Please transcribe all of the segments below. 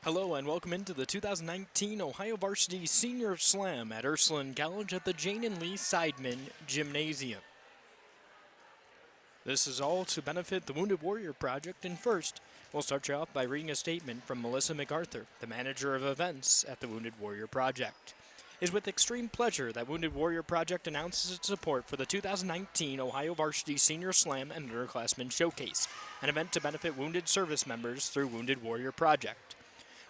Hello and welcome into the 2019 Ohio Varsity Senior Slam at Ursuline College at the Jane and Lee Seidman Gymnasium. This is all to benefit the Wounded Warrior Project, and first, we'll start you off by reading a statement from Melissa MacArthur, the manager of events at the Wounded Warrior Project. It is with extreme pleasure that Wounded Warrior Project announces its support for the 2019 Ohio Varsity Senior Slam and Underclassmen Showcase, an event to benefit wounded service members through Wounded Warrior Project.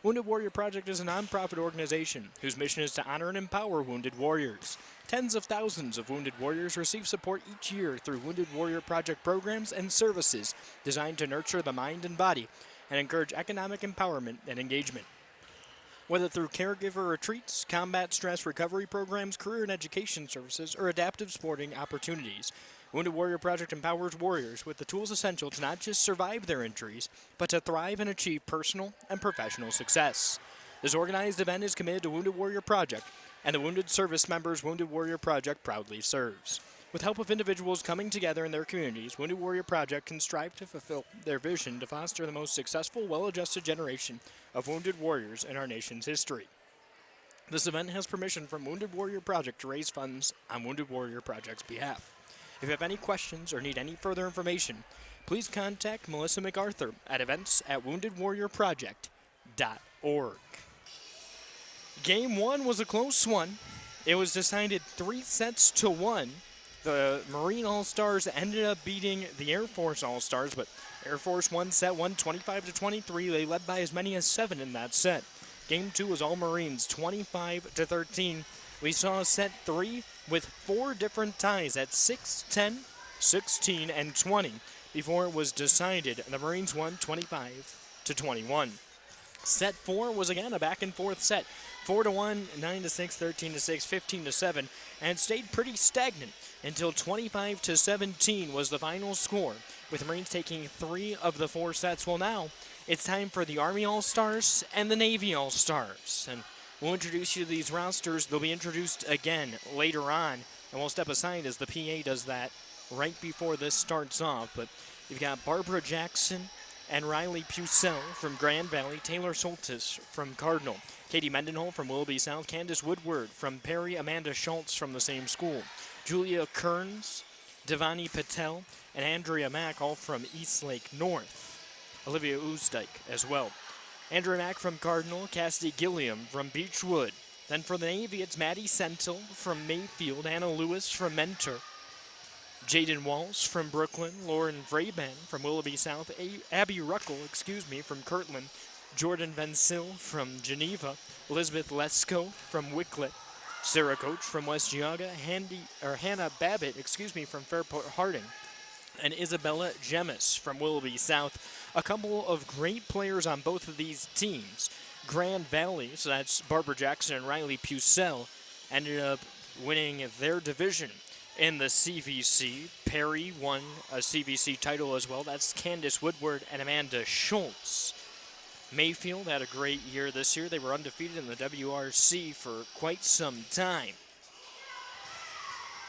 Wounded Warrior Project is a nonprofit organization whose mission is to honor and empower wounded warriors. Tens of thousands of wounded warriors receive support each year through Wounded Warrior Project programs and services designed to nurture the mind and body and encourage economic empowerment and engagement. Whether through caregiver retreats, combat stress recovery programs, career and education services, or adaptive sporting opportunities, Wounded Warrior Project empowers warriors with the tools essential to not just survive their injuries, but to thrive and achieve personal and professional success. This organized event is committed to Wounded Warrior Project, and the wounded service members Wounded Warrior Project proudly serves. With help of individuals coming together in their communities, Wounded Warrior Project can strive to fulfill their vision to foster the most successful, well-adjusted generation of wounded warriors in our nation's history. This event has permission from Wounded Warrior Project to raise funds on Wounded Warrior Project's behalf. If you have any questions or need any further information, please contact Melissa MacArthur at events@woundedwarriorproject.org. Game 1 was a close one. It was decided 3-1. The Marine All-Stars ended up beating the Air Force All-Stars, but Air Force won set 1 25-23. They led by as many as 7 in that set. Game 2 was all Marines, 25-13. We saw set 3 with 4 different ties at 6-10, 16, and 20 before it was decided. The Marines won 25-21. Set 4 was again a back-and-forth set, 4-1, 9-6, 13-6, 15-7, and stayed pretty stagnant until 25-17 was the final score, with the Marines taking 3 of the 4 sets. Well, now it's time for the Army All-Stars and the Navy All-Stars, and we'll introduce you to these rosters. They'll be introduced again later on, and we'll step aside as the PA does that right before this starts off. But you've got Barbara Jackson and Riley Pucell from Grand Valley, Taylor Soltis from Cardinal, Katie Mendenhall from Willoughby South, Candace Woodward from Perry, Amanda Schultz from the same school, Julia Kearns, Devani Patel, and Andrea Mack, all from Eastlake North, Olivia Oostdyke as well. Andrea Mack from Cardinal, Cassidy Gilliam from Beechwood. Then for the Navy, it's Maddie Sentel from Mayfield, Anna Lewis from Mentor, Jaden Walsh from Brooklyn, Lauren Vraban from Willoughby South, Abby Ruckel, from Kirtland, Jordan Vensil from Geneva, Elizabeth Lesko from Wickliffe, Sarah Coach from West Geauga, Hannah Babbitt, from Fairport Harding, and Isabella Gemis from Willoughby South. A couple of great players on both of these teams. Grand Valley, so that's Barbara Jackson and Riley Pucell, ended up winning their division in the CVC. Perry won a CVC title as well. That's Candace Woodward and Amanda Schultz. Mayfield had a great year this year. They were undefeated in the WRC for quite some time.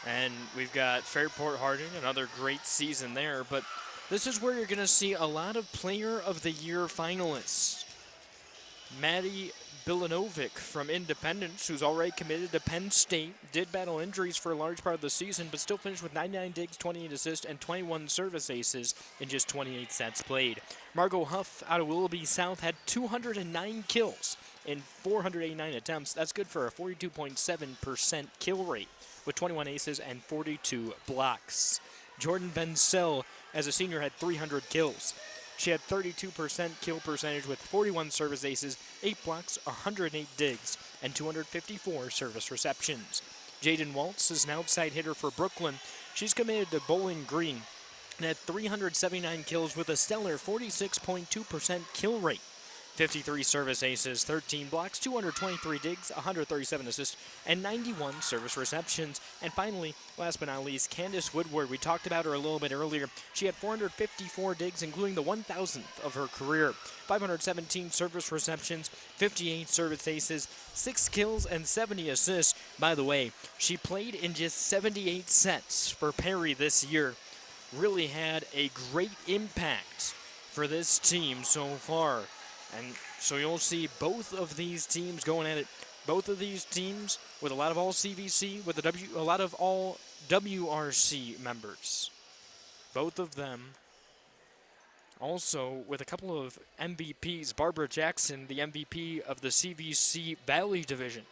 And we've got Fairport Harding, another great season there. But this is where you're going to see a lot of Player of the Year finalists. Maddie Bilanovic from Independence, who's already committed to Penn State, did battle injuries for a large part of the season, but still finished with 99 digs, 28 assists, and 21 service aces in just 28 sets played. Margot Huff out of Willoughby South had 209 kills in 489 attempts. That's good for a 42.7% kill rate with 21 aces and 42 blocks. Jordan Vencel, as a senior, had 300 kills. She had 32% kill percentage with 41 service aces, 8 blocks, 108 digs, and 254 service receptions. Jaden Waltz is an outside hitter for Brooklyn. She's committed to Bowling Green and had 379 kills with a stellar 46.2% kill rate. 53 service aces, 13 blocks, 223 digs, 137 assists, and 91 service receptions. And finally, last but not least, Candace Woodward. We talked about her a little bit earlier. She had 454 digs, including the 1,000th of her career. 517 service receptions, 58 service aces, 6 kills, and 70 assists. By the way, she played in just 78 sets for Perry this year. Really had a great impact for this team so far. And so you'll see both of these teams going at it. Both of these teams with a lot of all CVC, with a lot of all WRC members. Both of them also with a couple of MVPs. Barbara Jackson, the MVP of the CVC Valley Division.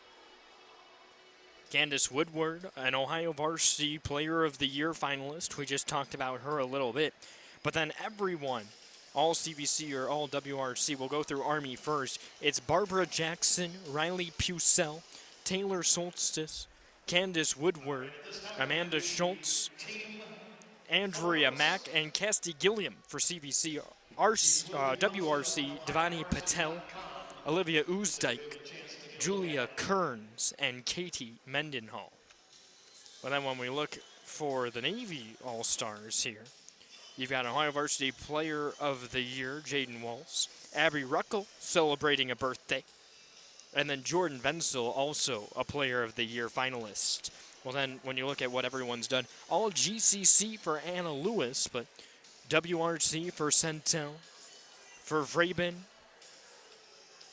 Candace Woodward, an Ohio Varsity Player of the Year finalist. We just talked about her a little bit. But then everyone, all CVC or all WRC, will go through Army first. It's Barbara Jackson, Riley Pusell, Taylor Solstice, Candace Woodward, Amanda Schultz, Andrea Mack, and Cassie Gilliam for CVC. WRC, Devani Patel, Olivia Oosdike, Julia Kearns, and Katie Mendenhall. But then when we look for the Navy All-Stars here, you've got Ohio Varsity Player of the Year, Jaden Walls, Abby Ruckel celebrating a birthday, and then Jordan Venzel, also a Player of the Year finalist. Well, then when you look at what everyone's done, all GCC for Anna Lewis, but WRC for Centel, for Vraben,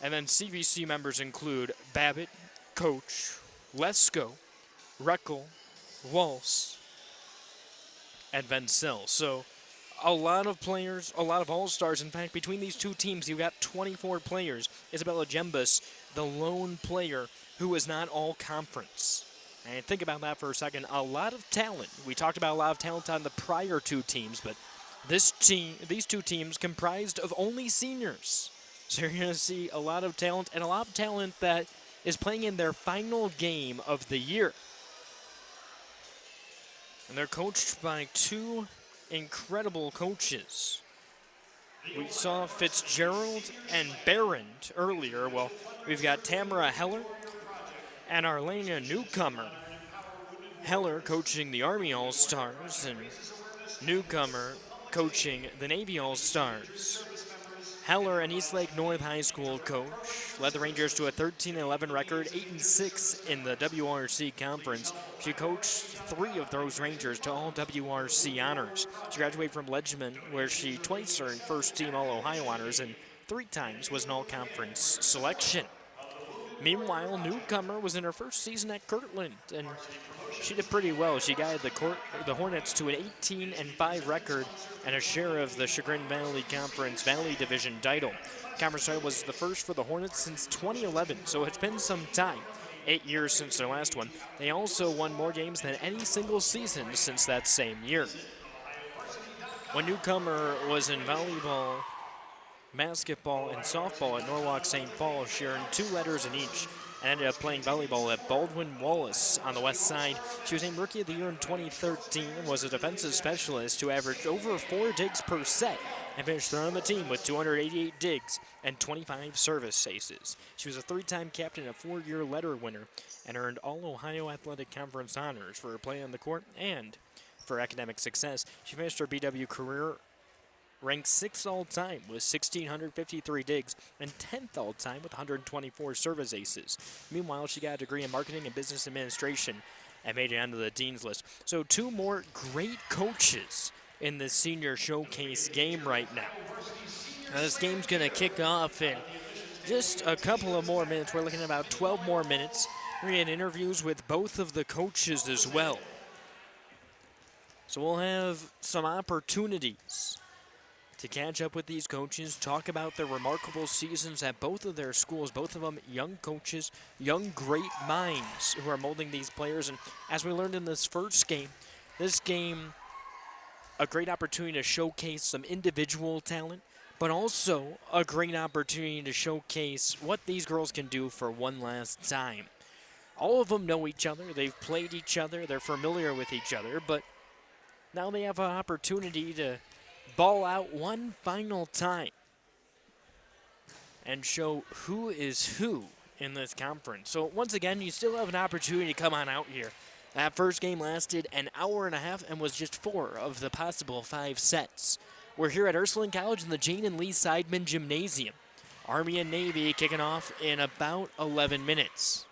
and then CVC members include Babbitt, Coach, Lesko, Ruckel, Walsh, and Venzel. So a lot of players, a lot of all-stars. In fact, between these two teams, you've got 24 players. Isabella Jembus, the lone player who is not all-conference. And think about that for a second. A lot of talent. We talked about a lot of talent on the prior two teams, but these two teams comprised of only seniors. So you're going to see a lot of talent, and a lot of talent that is playing in their final game of the year. And they're coached by two incredible coaches. We saw Fitzgerald and Barrand earlier. Well, we've got Tamara Heller and Arlena Newcomer. Heller coaching the Army All-Stars and Newcomer coaching the Navy All-Stars. Heller, an Eastlake North High School coach, led the Rangers to a 13-11 record, 8-6 in the WRC conference. She coached 3 of those Rangers to all WRC honors. She graduated from Ledgman, where she twice earned first-team All-Ohio honors and 3 times was an all-conference selection. Meanwhile, Newcomer was in her first season at Kirtland, and she did pretty well. She guided the Hornets to an 18-5 record and a share of the Chagrin Valley Conference Valley Division title. Conference title was the first for the Hornets since 2011, so it's been some time, 8 years since their last one. They also won more games than any single season since that same year. When Newcomer was in volleyball, basketball, and softball at Norwalk St. Paul, she earned 2 letters in each and ended up playing volleyball at Baldwin Wallace on the west side. She was named Rookie of the Year in 2013 and was a defensive specialist who averaged over 4 digs per set and finished third on the team with 288 digs and 25 service aces. She was a 3-time captain, a 4-year letter winner, and earned All-Ohio Athletic Conference honors for her play on the court and for academic success. She finished her BW career ranked 6th all-time with 1,653 digs and 10th all-time with 124 service aces. Meanwhile, she got a degree in marketing and business administration and made it onto the dean's list. So 2 more great coaches in the senior showcase game right now. Now this game's going to kick off in just a couple of more minutes. We're looking at about 12 more minutes. We're going to get interviews with both of the coaches as well. So we'll have some opportunities to catch up with these coaches, talk about their remarkable seasons at both of their schools, both of them young coaches, young great minds who are molding these players. And as we learned in this game, a great opportunity to showcase some individual talent, but also a great opportunity to showcase what these girls can do for one last time. All of them know each other, they've played each other, they're familiar with each other, but now they have an opportunity to ball out one final time and show who is who in this conference. So once again, you still have an opportunity to come on out here. That first game lasted an hour and a half and was just 4 of the possible 5 sets. We're here at Ursuline College in the Jane and Lee Seidman Gymnasium. Army and Navy kicking off in about 11 minutes.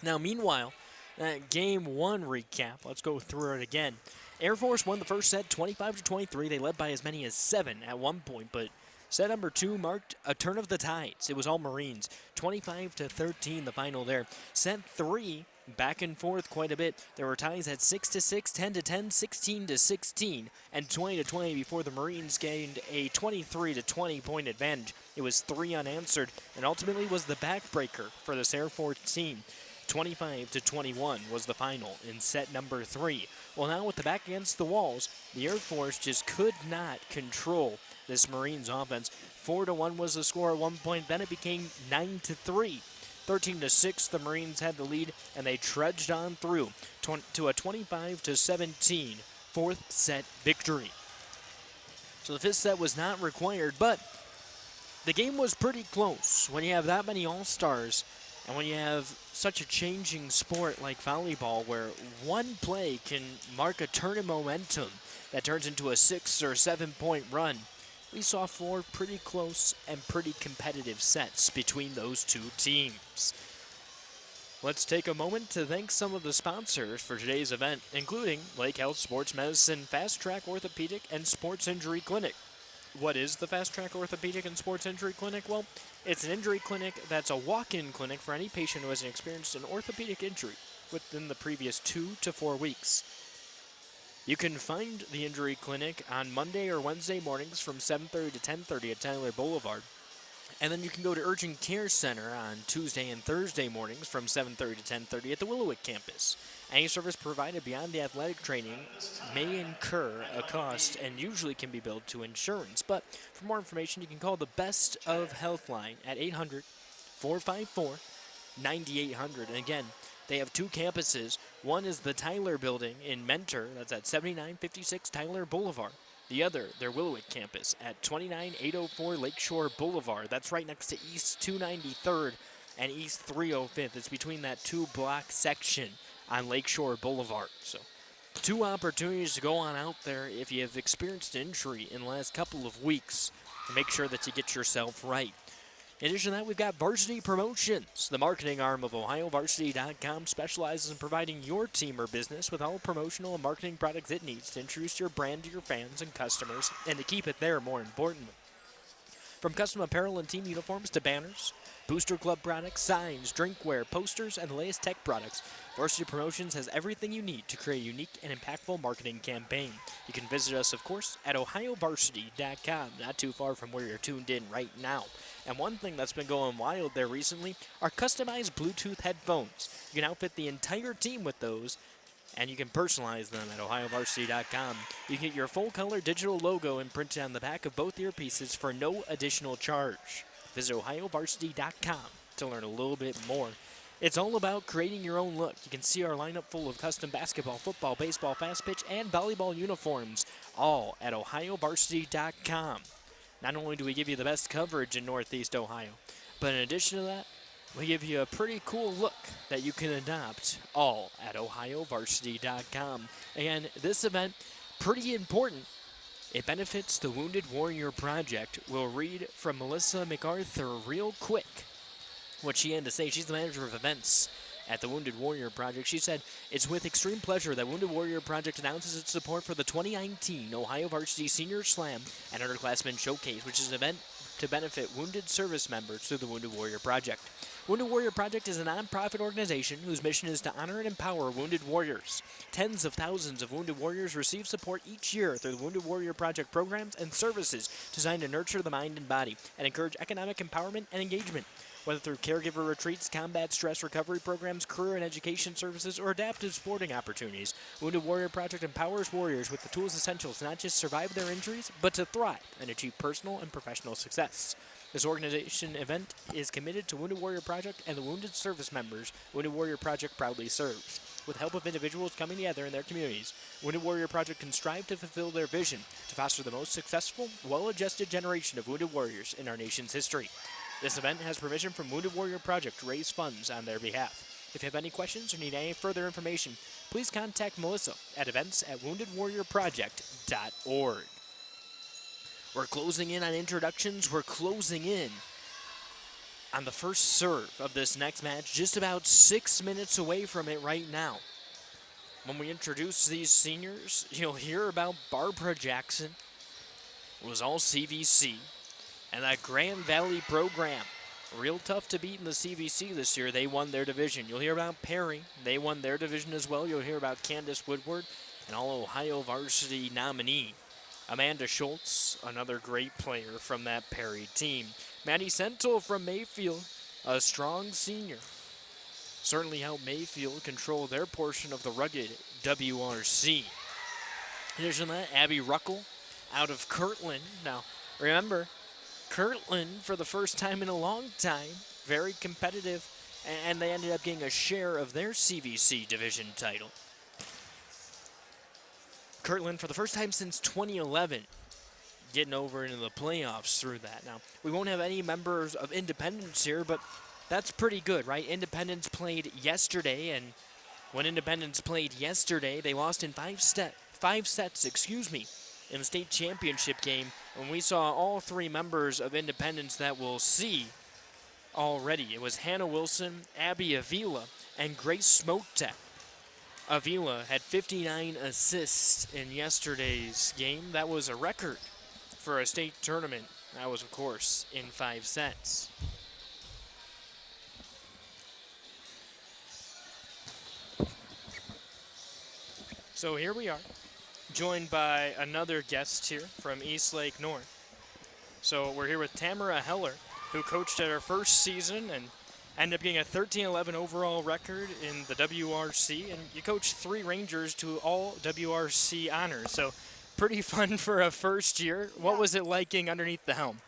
Now, meanwhile, that Game 1 recap, let's go through it again. Air Force won the first set 25-23. They led by as many as 7 at one point, but Set number 2 marked a turn of the tides. It was all Marines. 25-13 the final there. Set 3, back and forth quite a bit. There were ties at 6-6, 10-10, 16-16, and 20-20 before the Marines gained a 23-20 point advantage. It was 3 unanswered and ultimately was the backbreaker for this Air Force team. 25-21 was the final in set number 3. Well, now with the back against the walls, the Air Force just could not control this Marines offense. 4-1 was the score at one point. Then it became 9-3. 13-6, the Marines had the lead, and they trudged on through to a 25-17 fourth set victory. So the fifth set was not required, but the game was pretty close. When you have that many all-stars, and when you have such a changing sport like volleyball, where one play can mark a turn in momentum that turns into a 6 or 7 point run, we saw 4 pretty close and pretty competitive sets between those two teams. Let's take a moment to thank some of the sponsors for today's event, including Lake Health Sports Medicine Fast Track Orthopedic and Sports Injury Clinic. What is the Fast Track Orthopedic and Sports Injury Clinic? Well, it's an injury clinic that's a walk-in clinic for any patient who has experienced an orthopedic injury within the previous 2 to 4 weeks. You can find the injury clinic on Monday or Wednesday mornings from 7:30 to 10:30 at Tyler Boulevard. And then you can go to Urgent Care Center on Tuesday and Thursday mornings from 7:30 to 10:30 at the Willowick campus. Any service provided beyond the athletic training may incur a cost and usually can be billed to insurance. But for more information, you can call the Best of Health line at 800-454-9800. And again, they have 2 campuses. One is the Tyler building in Mentor. That's at 7956 Tyler Boulevard. The other, their Willowick campus at 29804 Lakeshore Boulevard. That's right next to East 293rd and East 305th. It's between that 2-block section on Lakeshore Boulevard. So 2 opportunities to go on out there if you have experienced injury in the last couple of weeks and make sure that you get yourself right. In addition to that, we've got Varsity Promotions. The marketing arm of OhioVarsity.com specializes in providing your team or business with all promotional and marketing products it needs to introduce your brand to your fans and customers, and to keep it there, more importantly. From custom apparel and team uniforms to banners, booster club products, signs, drinkware, posters, and the latest tech products, Varsity Promotions has everything you need to create a unique and impactful marketing campaign. You can visit us, of course, at OhioVarsity.com, not too far from where you're tuned in right now. And one thing that's been going wild there recently are customized Bluetooth headphones. You can outfit the entire team with those, and you can personalize them at OhioVarsity.com. You can get your full-color digital logo imprinted on the back of both earpieces for no additional charge. Visit OhioVarsity.com to learn a little bit more. It's all about creating your own look. You can see our lineup full of custom basketball, football, baseball, fast pitch, and volleyball uniforms, all at OhioVarsity.com. Not only do we give you the best coverage in Northeast Ohio, but in addition to that, we give you a pretty cool look that you can adopt, all at OhioVarsity.com. And this event, pretty important. It benefits the Wounded Warrior Project. We'll read from Melissa MacArthur real quick what she had to say. She's the manager of events at the Wounded Warrior Project. She said, "It's with extreme pleasure that Wounded Warrior Project announces its support for the 2019 Ohio Varsity Senior Slam and Underclassmen Showcase, which is an event to benefit wounded service members through the Wounded Warrior Project. Wounded Warrior Project is a non-profit organization whose mission is to honor and empower wounded warriors. Tens of thousands of wounded warriors receive support each year through the Wounded Warrior Project programs and services designed to nurture the mind and body and encourage economic empowerment and engagement. Whether through caregiver retreats, combat stress recovery programs, career and education services, or adaptive sporting opportunities, Wounded Warrior Project empowers warriors with the tools essential to not just survive their injuries, but to thrive and achieve personal and professional success. This organization event is committed to Wounded Warrior Project and the wounded service members Wounded Warrior Project proudly serves. With the help of individuals coming together in their communities, Wounded Warrior Project can strive to fulfill their vision to foster the most successful, well-adjusted generation of wounded warriors in our nation's history. This event has permission from Wounded Warrior Project to raise funds on their behalf. If you have any questions or need any further information, please contact Melissa at events@woundedwarriorproject.org. We're closing in on introductions. We're closing in on the first serve of this next match, just about 6 minutes away from it right now. When we introduce these seniors, you'll hear about Barbara Jackson. It was all CVC. And that Grand Valley program, real tough to beat in the CVC this year. They won their division. You'll hear about Perry. They won their division as well. You'll hear about Candace Woodward, an all-Ohio varsity nominee. Amanda Schultz, another great player from that Perry team. Maddie Sentel from Mayfield, a strong senior. Certainly helped Mayfield control their portion of the rugged WRC. In addition to that, Abby Ruckel out of Kirtland. Now, remember, Kirtland, for the first time in a long time, very competitive, and they ended up getting a share of their CVC division title. Kirtland, for the first time since 2011, getting over into the playoffs through that. Now, we won't have any members of Independence here, but that's pretty good, right? Independence played yesterday, and when Independence played yesterday, they lost in five sets, in the state championship game. And we saw all three members of Independence that we'll see already. It was Hannah Wilson, Abby Avila, and Grace Smoketek. Avila had 59 assists in yesterday's game. That was a record for a state tournament. That was, of course, in 5 sets. So here we are, joined by another guest here from Eastlake North. So we're here with Tamara Heller, who coached at her first season and ended up getting a 13-11 overall record in the WRC, and you coached 3 Rangers to all WRC honors. So pretty fun for a first year. Yeah. What was it like getting underneath the helm?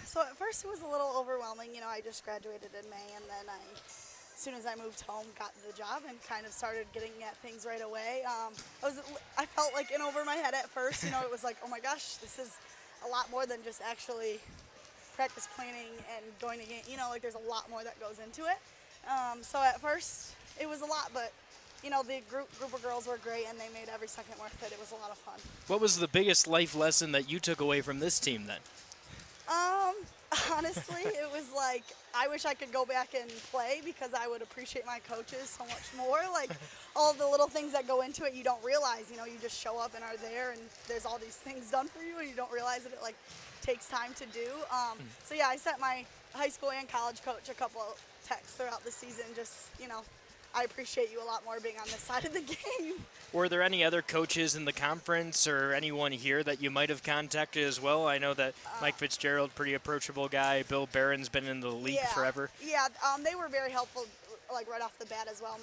So at first it was a little overwhelming. You know, I just graduated in May, and then as soon as I moved home, got the job and kind of started getting at things right away. I felt like in over my head at first. You know, it was like, oh my gosh, this is a lot more than just actually practice planning and going to game. You know, like there's a lot more that goes into it. So at first it was a lot, but you know, the group of girls were great, and they made every second worth it. It was a lot of fun. What was the biggest life lesson that you took away from this team then? Honestly, it was like, I wish I could go back and play because I would appreciate my coaches so much more. Like, all the little things that go into it, you don't realize. You know, you just show up and are there, and there's all these things done for you, and you don't realize that it, like, takes time to do. So, yeah, I sent my high school and college coach a couple of texts throughout the season, just, you know, I appreciate you a lot more being on this side of the game. Were there any other coaches in the conference or anyone here that you might have contacted as well? I know that Mike Fitzgerald, pretty approachable guy. Bill Barron's been in the league forever. Yeah, they were very helpful, like right off the bat as well.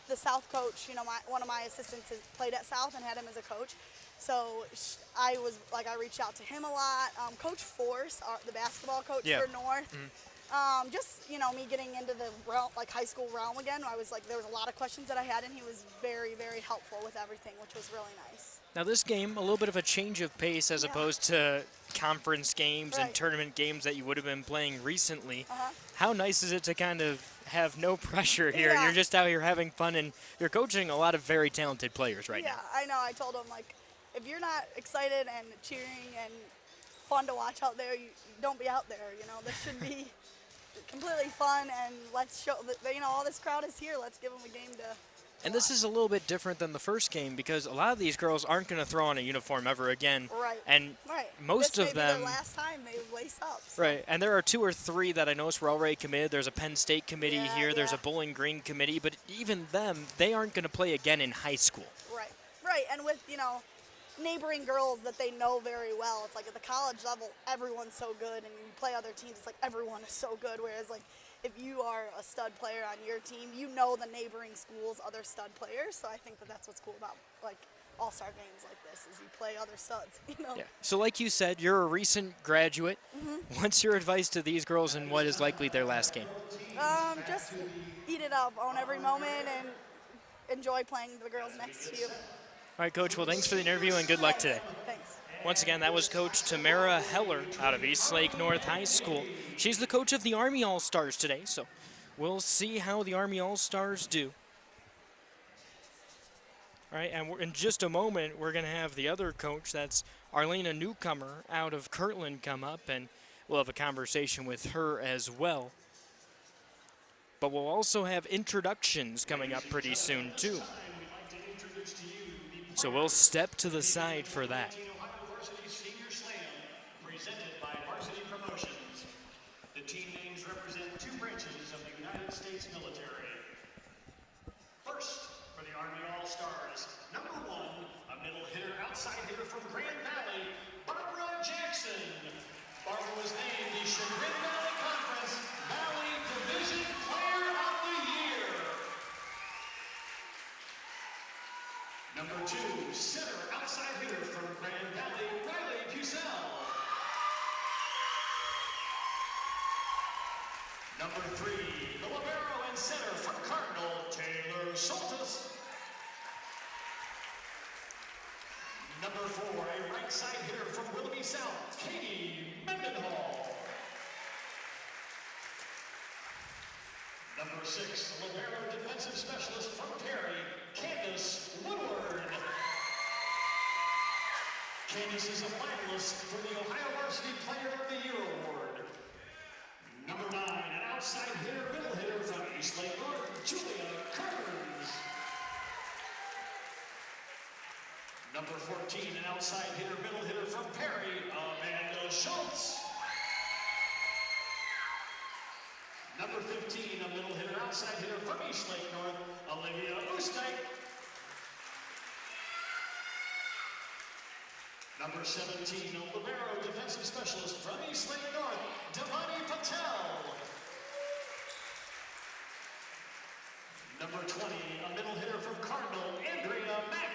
The South coach, you know, one of my assistants has played at South and had him as a coach. So I reached out to him a lot. Coach Force, the basketball coach for North. Mm-hmm. Just, you know, me getting into the realm, like high school realm again, I was like, there was a lot of questions that I had, and he was very, very helpful with everything, which was really nice. Now this game, a little bit of a change of pace as opposed to conference games and tournament games that you would have been playing recently. How nice is it to kind of have no pressure here? You're just out here having fun, and you're coaching a lot of very talented players right now. Yeah, I know. I told him, like, if you're not excited and cheering and fun to watch out there, you don't be out there. You know, this should be completely fun, and let's show that, you know, all this crowd is here. Let's give them a game to And this is a little bit different than the first game because a lot of these girls aren't going to throw on a uniform ever again. Right. And most this of may them. be their last time they lace up. So. Right. And there are 2 or 3 that I noticed were already committed. There's a Penn State committee here. There's a Bowling Green committee. But even them, they aren't going to play again in high school. Right. Right. And with, you know, neighboring girls that they know very well. It's like at the college level, everyone's so good, and you play other teams, it's like everyone is so good. Whereas, like, if you are a stud player on your team, you know the neighboring school's other stud players. So I think that that's what's cool about, like, all-star games like this, is you play other studs, you know? Yeah. So like you said, you're a recent graduate. Mm-hmm. What's your advice to these girls in what is likely their last game? Just eat it up, own every moment, and enjoy playing the girls next to you. All right, Coach. Well, thanks for the interview, and good luck today. Thanks. Once again, that was Coach Tamara Heller out of Eastlake North High School. She's the coach of the Army All-Stars today, so we'll see how the Army All-Stars do. All right, and in just a moment, we're going to have the other coach, that's Arlena Newcomer out of Kirtland, come up, and we'll have a conversation with her as well. But we'll also have introductions coming up pretty soon, too. So we'll step to the side for that. Ohio Varsity Senior Slam, presented by Varsity Number 2, center outside hitter from Grand Valley, Riley Pucell. Number 3, the libero and center from Cardinal, Taylor Schultes. Number 4, a right side hitter from Willoughby South, Katie Mendenhall. Number 6, the libero defensive specialist from Perry, Candace Woodward. Candace is a finalist for the Ohio Varsity Player of the Year Award. Number 9, an outside hitter, middle hitter from East Lake North, Julia Kearns. Number 14, an outside hitter, middle hitter from Perry, Amanda Schultz. Number 15, a middle hitter, outside hitter from East Lake North, Olivia Oostdijk. Number 17, a libero defensive specialist from East Lake North, Devani Patel. Number 20, a middle hitter from Cardinal, Andrea Mack.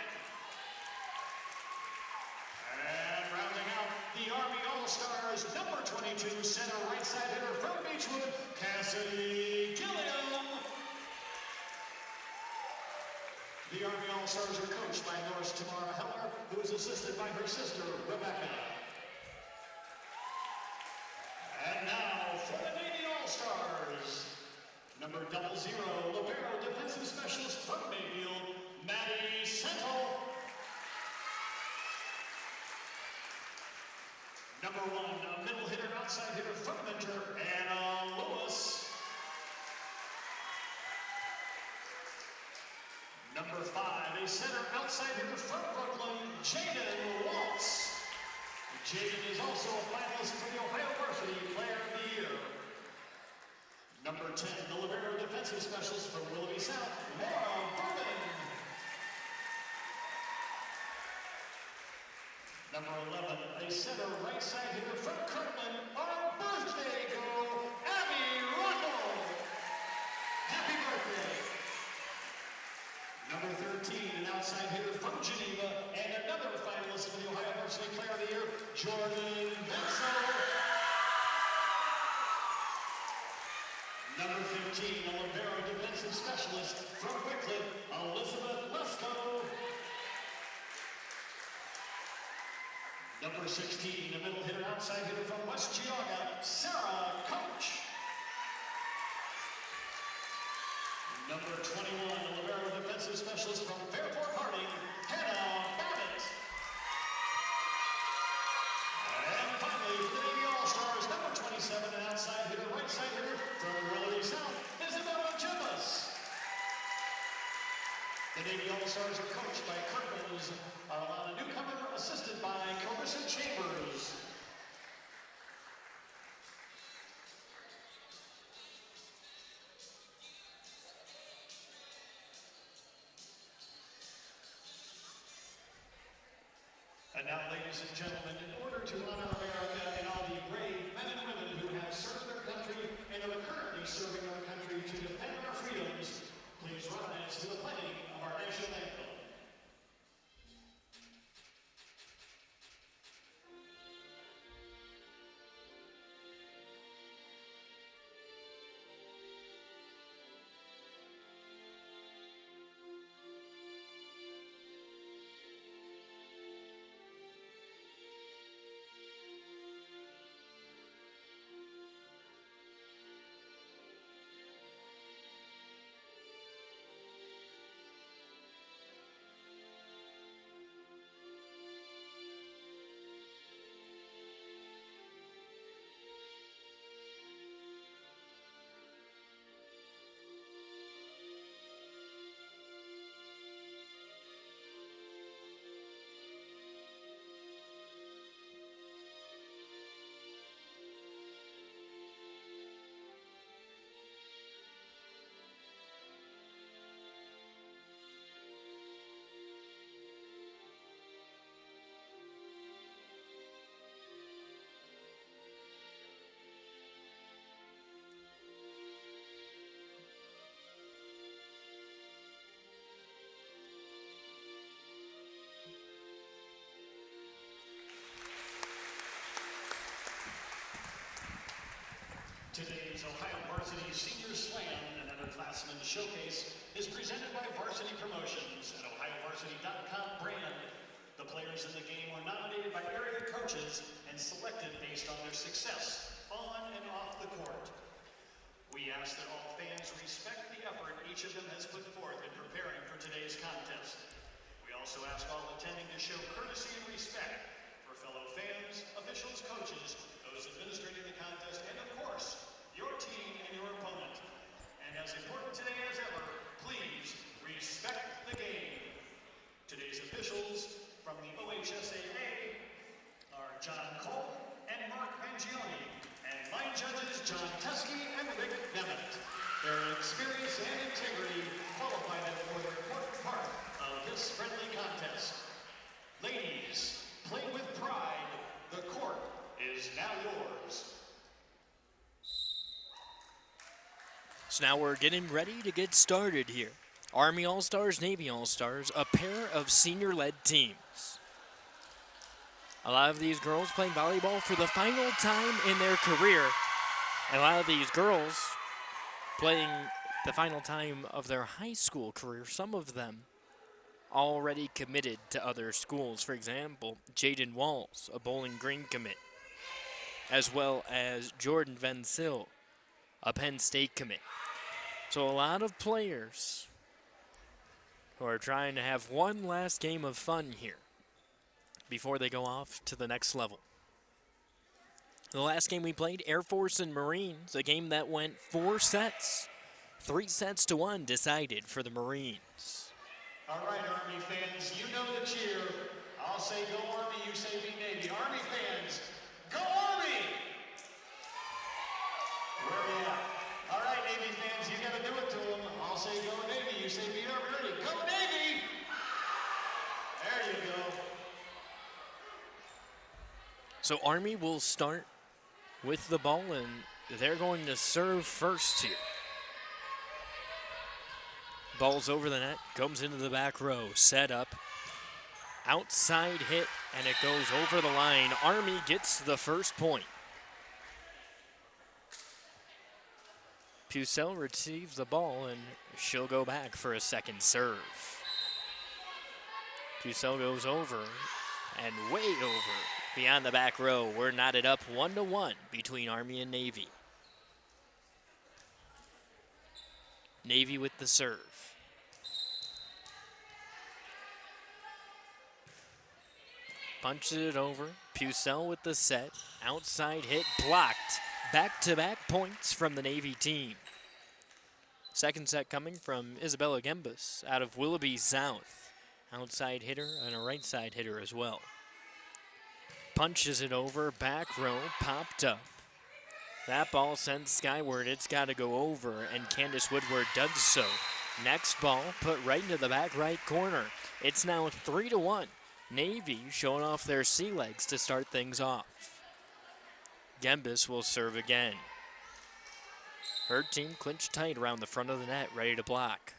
And rounding out the Army All-Stars, number 22, center right side hitter from Beechwood, Cassidy Gilliam. The Army All-Stars are coached by Nurse Tamara Heller, who is assisted by her sister, Rebecca. And now for the Navy All-Stars. Number 00, libero defensive specialist from Mayfield, Maddie Sentle. Number 1, a middle hitter, outside hitter from Mentor, Anna Lewis. Number 5, a center outside hitter from Brooklyn, Jaden Waltz. Jaden is also a finalist for the Ohio Varsity Player of the Year. Number 10, the libero defensive specialist from Willoughby South, Laura Bourbon. Number 11, a center right side hitter from Kirtland, our birthday girl, Abby Rocco. Happy birthday. Number 13, an outside hitter from Geneva, and another finalist for the Ohio Varsity Player of the Year, Jordan Venso. Number 15, a libero defensive specialist from Wycliffe, Elizabeth Lesko. Number 16, a middle hitter, outside hitter from West Geauga, Sarah Coach. Number 21, a libero defensive specialist from Fairport Harding, Hannah Babbitt. And finally, for the Navy All-Stars, number 27, an outside hitter, right side hitter from Willoughby South, Isabella Jibas. The Navy All-Stars are coached by Kurt Williams, Alana Newcomer, assisted by Carissa Chambers. And now, ladies and gentlemen, in order to honor America and all the brave men and women who have served their country and are currently serving our country to defend our freedoms, please rise to the playing of our national anthem. Today's Ohio Varsity Senior Slam and Underclassmen Showcase is presented by Varsity Promotions and OhioVarsity.com brand. The players in the game were nominated by area coaches and selected based on their success on and off the court. We ask that all fans respect the effort each of them has put forth in preparing for today's contest. We also ask all attending to show courtesy and respect for fellow fans, officials, coaches, those administrating the contest, and of course, your team and your opponent. And as important today as ever, please respect the game. Today's officials from the OHSAA are John Cole and Mark Mangione, and line judges John Teskey and Rick Nemeth. Their experience and integrity qualify them for the important part of this friendly contest. Ladies, play with pride. The court is now yours. So now we're getting ready to get started here. Army All-Stars, Navy All-Stars, a pair of senior-led teams. A lot of these girls playing volleyball for the final time in their career. And a lot of these girls playing the final time of their high school career. Some of them already committed to other schools. For example, Jaden Walls, a Bowling Green commit, as well as Jordan Vensil, a Penn State commit. So a lot of players who are trying to have one last game of fun here before they go off to the next level. The last game we played, Air Force and Marines, a game that went 4 sets. 3 sets to 1 decided for the Marines. All right, Army fans, you know the cheer. I'll say go Army, you say be Navy. Army fans, go Army! Where are you at? All right, Navy fans, you got to do it to them. I'll say go Navy, you say be Army. Ready? Go Navy! There you go. So Army will start with the ball, and they're going to serve first here. Ball's over the net, comes into the back row, set up, outside hit, and it goes over the line. Army gets the first point. Pucelle receives the ball, and she'll go back for a second serve. Pucelle goes over, and way over. Beyond the back row, we're knotted up 1-1 between Army and Navy. Navy with the serve. Punches it over. Pucelle with the set. Outside hit blocked. Back-to-back points from the Navy team. Second set coming from Isabella Gembus out of Willoughby South. Outside hitter and a right side hitter as well. Punches it over, back row, popped up. That ball sent skyward. It's got to go over, and Candace Woodward does so. Next ball put right into the back right corner. It's now 3-1. Navy showing off their sea legs to start things off. Gembus will serve again. Her team clinched tight around the front of the net, ready to block.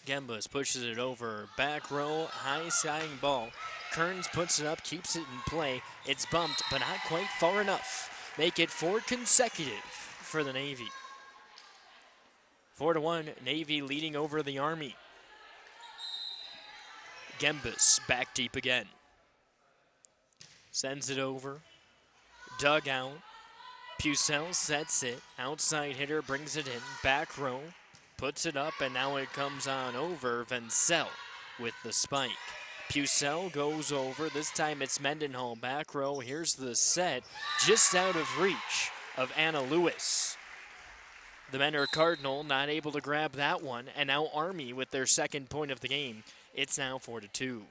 Gembus pushes it over, back row, high-skying ball. Kearns puts it up, keeps it in play. It's bumped, but not quite far enough. Make it 4 consecutive for the Navy. 4-1, Navy leading over the Army. Gembus back deep again. Sends it over. Dug out. Pucelle sets it. Outside hitter brings it in. Back row. Puts it up, and now it comes on over. Vencel with the spike. Pucelle goes over. This time it's Mendenhall. Back row. Here's the set. Just out of reach of Anna Lewis. The men are Cardinal, not able to grab that one. And now Army with their second point of the game. It's now 4-2.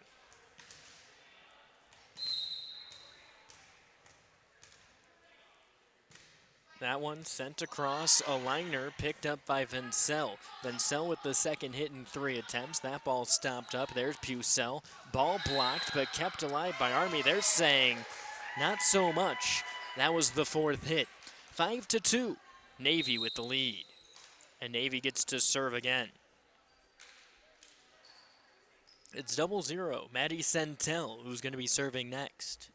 That one sent across a liner, picked up by Vencel. Vencel with the second hit in 3 attempts. That ball stopped up. There's Pucelle. Ball blocked, but kept alive by Army. They're saying not so much. That was the 4th hit. 5-2. Navy with the lead. And Navy gets to serve again. It's 0-0. Maddie Sentel, who's going to be serving next.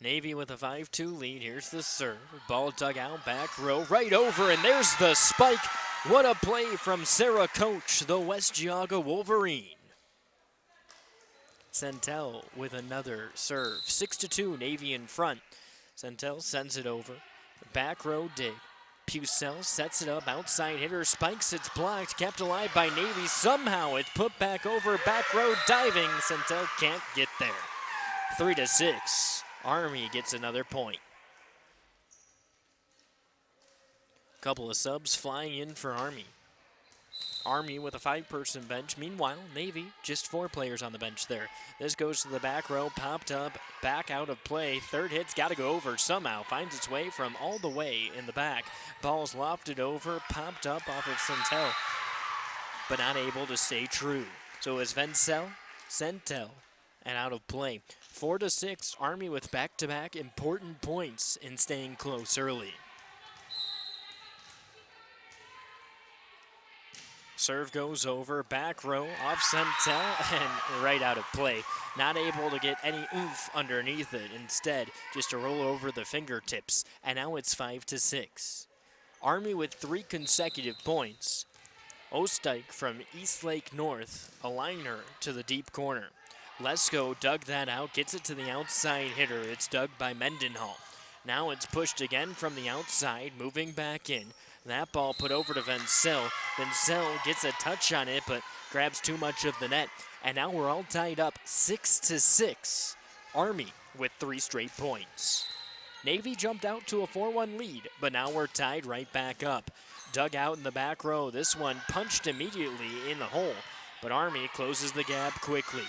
Navy with a 5-2 lead. Here's the serve. Ball dug out, back row, right over, and there's the spike. What a play from Sarah Coach, the West Geauga Wolverine. Centel with another serve. 6-2, Navy in front. Centel sends it over. Back row dig. Pucell sets it up, outside hitter, spikes, it's blocked, kept alive by Navy. Somehow it's put back over, back row diving. Centel can't get there. 3-6. Army gets another point. Couple of subs flying in for Army. Army with a 5-person bench. Meanwhile, Navy, just 4 players on the bench there. This goes to the back row, popped up, back out of play. Third hit's got to go over somehow. Finds its way from all the way in the back. Ball's lofted over, popped up off of Centel, but not able to stay true. So it's Vencel, Centel, and out of play. 4-6, Army with back-to-back important points in staying close early. Serve goes over, back row, off Centel, and right out of play. Not able to get any oomph underneath it. Instead, just a roll over the fingertips. And now it's 5-6. Army with 3 consecutive points. Osteich from Eastlake North, a liner to the deep corner. Lesko dug that out, gets it to the outside hitter. It's dug by Mendenhall. Now it's pushed again from the outside, moving back in. That ball put over to Vencel. Vencel gets a touch on it, but grabs too much of the net. And now we're all tied up 6-6. Army with 3 straight points. Navy jumped out to a 4-1 lead, but now we're tied right back up. Dug out in the back row. This one punched immediately in the hole, but Army closes the gap quickly.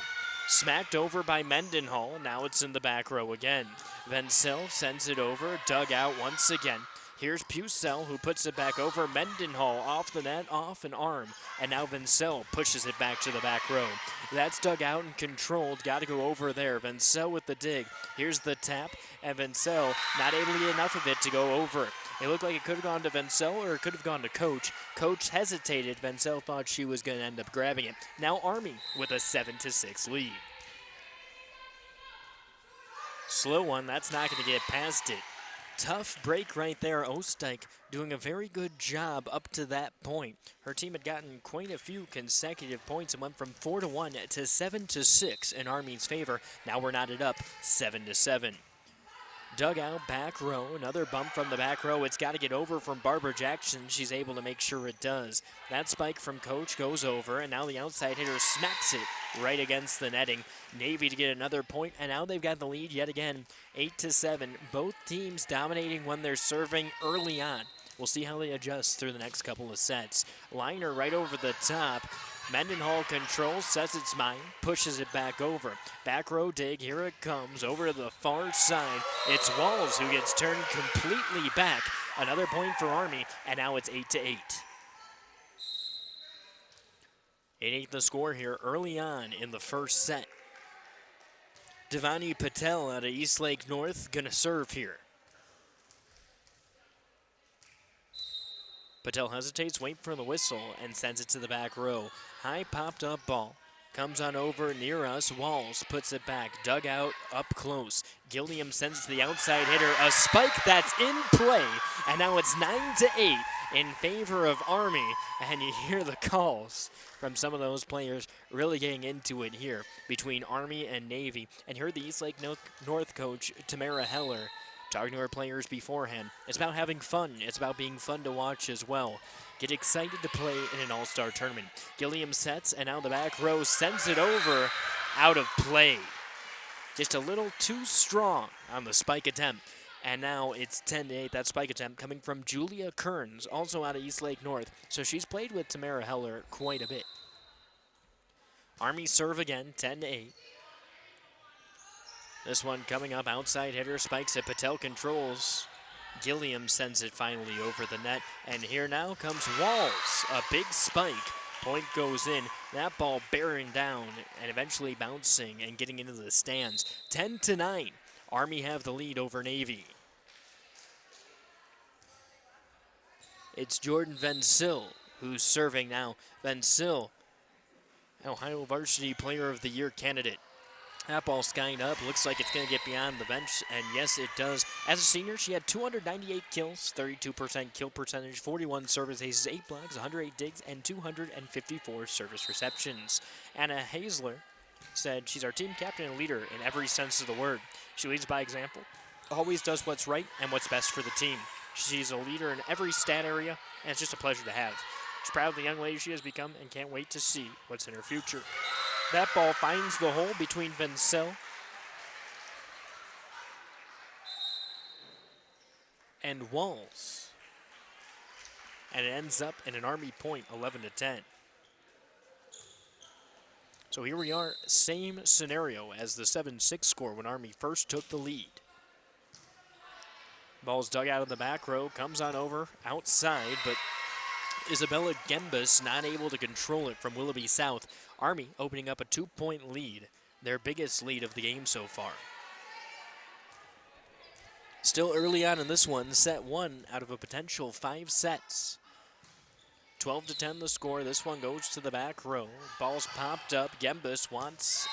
Smacked over by Mendenhall. Now it's in the back row again. Vencel sends it over, dug out once again. Here's Pucell, who puts it back over. Mendenhall off the net, off an arm. And now Vencel pushes it back to the back row. That's dug out and controlled. Got to go over there. Vencel with the dig. Here's the tap. And Vencel not able to get enough of it to go over. It looked like it could have gone to Vencel or it could have gone to Coach. Coach hesitated. Vencel thought she was going to end up grabbing it. Now Army with a 7-6 lead. Slow one. That's not going to get past it. Tough break right there. Osteich doing a very good job up to that point. Her team had gotten quite a few consecutive points and went from 4-1 to 7-6 in Army's favor. Now we're knotted up 7-7. Dugout, back row, another bump from the back row. It's got to get over from Barbara Jackson. She's able to make sure it does. That spike from Coach goes over, and now the outside hitter smacks it right against the netting. Navy to get another point, and now they've got the lead yet again, 8-7. Both teams dominating when they're serving early on. We'll see how they adjust through the next couple of sets. Liner right over the top. Mendenhall controls, sets its mind, pushes it back over. Back row dig, here it comes, over to the far side. It's Walls who gets turned completely back. Another point for Army, and now it's 8-8. 8-8 the score here early on in the first set. Devani Patel out of Eastlake North gonna serve here. Patel hesitates, waits for the whistle, and sends it to the back row. High popped up ball. Comes on over near us. Walls puts it back. Dug out up close. Gilliam sends it to the outside hitter. A spike that's in play. And now it's 9-8 in favor of Army. And you hear the calls from some of those players really getting into it here between Army and Navy. And you heard the Eastlake North coach, Tamara Heller, talking to our players beforehand. It's about having fun. It's about being fun to watch as well. Get excited to play in an all-star tournament. Gilliam sets, and now the back row sends it over, out of play. Just a little too strong on the spike attempt. And now it's 10-8, that spike attempt coming from Julia Kearns, also out of Eastlake North. So she's played with Tamara Heller quite a bit. Army serve again, 10-8. This one coming up, outside hitter, spikes it, Patel controls. Gilliam sends it finally over the net, and here now comes Walls, a big spike. Point goes in, that ball bearing down and eventually bouncing and getting into the stands. 10-9, Army have the lead over Navy. It's Jordan Vencil who's serving now. Vencil, Ohio Varsity Player of the Year candidate. That ball skying up. Looks like it's going to get beyond the bench, and yes, it does. As a senior, she had 298 kills, 32% kill percentage, 41 service aces, 8 blocks, 108 digs, and 254 service receptions. Anna Hazler said she's our team captain and leader in every sense of the word. She leads by example, always does what's right and what's best for the team. She's a leader in every stat area, and it's just a pleasure to have. She's proud of the young lady she has become and can't wait to see what's in her future. That ball finds the hole between Vencel and Walls, and it ends up in an Army point, 11-10. So here we are, same scenario as the 7-6 score when Army first took the lead. Ball's dug out of the back row, comes on over outside, but Isabella Gembus not able to control it from Willoughby South. Army opening up a 2-point lead, their biggest lead of the game so far. Still early on in this one, set 1 out of a potential 5 sets. 12-10 the score. This one goes to the back row. Ball's popped up. Gembus wants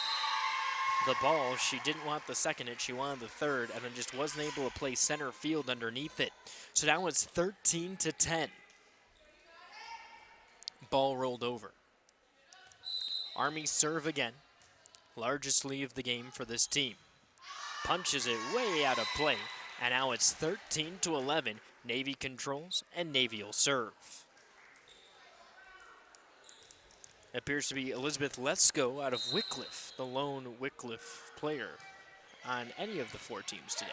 the ball. She didn't want the second hit. She wanted the third, and then just wasn't able to play center field underneath it. So now it's 13-10. Ball rolled over. Army serve again. Largest lead of the game for this team. Punches it way out of play, and now it's 13-11. Navy controls, and Navy will serve. It appears to be Elizabeth Lesko out of Wycliffe, the lone Wycliffe player on any of the 4 teams today.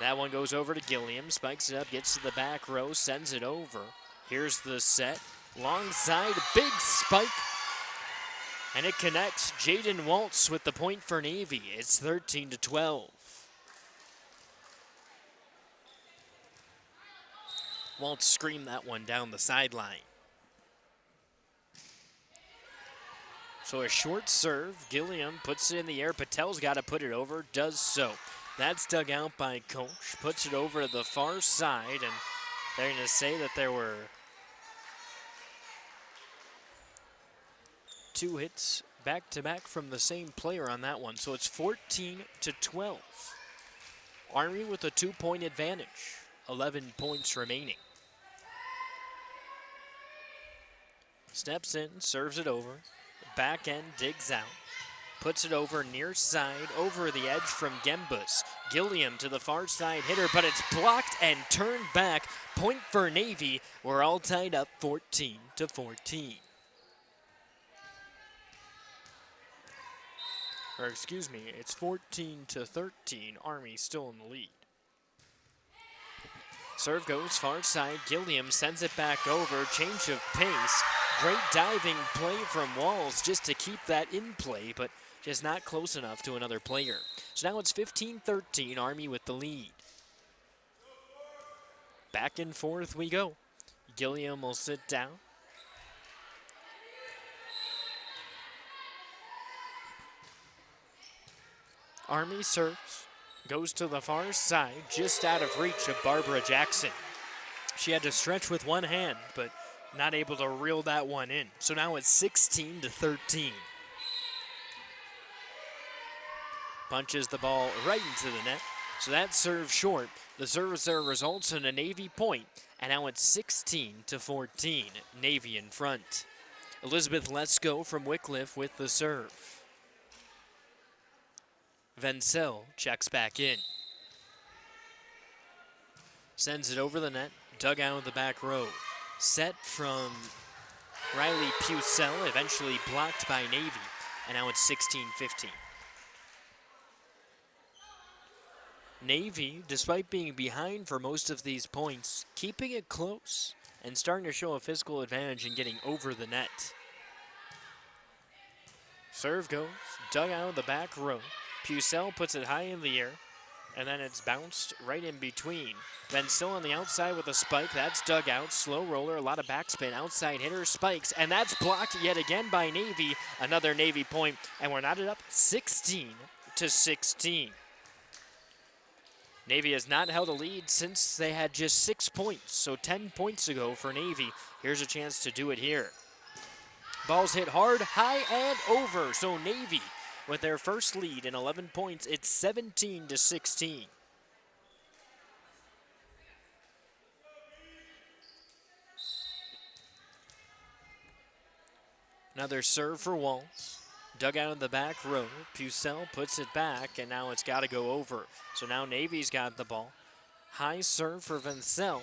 That one goes over to Gilliam, spikes it up, gets to the back row, sends it over. Here's the set. Long side, big spike, and it connects. Jaden Waltz with the point for Navy. It's 13-12. Waltz screamed that one down the sideline. So a short serve. Gilliam puts it in the air. Patel's got to put it over. Does so. That's dug out by Koch. Puts it over to the far side, and they're going to say that there were 2 hits back-to-back from the same player on that one. So it's 14-12. Army with a 2-point advantage. 11 points remaining. Steps in, serves it over. Back end, digs out. Puts it over near side, over the edge from Gembus. Gilliam to the far side hitter, but it's blocked and turned back. Point for Navy. We're all tied up 14-14. Or excuse me, it's 14-13. Army still in the lead. Serve goes far side. Gilliam sends it back over. Change of pace. Great diving play from Walls just to keep that in play, but just not close enough to another player. So now it's 15-13, Army with the lead. Back and forth we go. Gilliam will sit down. Army serves, goes to the far side, just out of reach of Barbara Jackson. She had to stretch with one hand, but not able to reel that one in. So now it's 16-13. Punches the ball right into the net. So that serve short. The service there results in a Navy point, and now it's 16-14. Navy in front. Elizabeth Lesko from Wycliffe with the serve. Vencel checks back in. Sends it over the net, dug out of the back row. Set from Riley Pucell, eventually blocked by Navy, and now it's 16-15. Navy, despite being behind for most of these points, keeping it close and starting to show a physical advantage in getting over the net. Serve goes, dug out of the back row. Pucell puts it high in the air, and then it's bounced right in between. Then still on the outside with a spike. That's dug out. Slow roller, a lot of backspin. Outside hitter spikes, and that's blocked yet again by Navy. Another Navy point, and we're knotted up 16-16. Navy has not held a lead since they had just 6 points, so 10 points ago for Navy. Here's a chance to do it here. Ball's hit hard, high, and over, so Navy with their first lead in 11 points. It's 17-16. Another serve for Waltz. Dug out in the back row. Pucell puts it back, and now it's got to go over. So now Navy's got the ball. High serve for Vencel,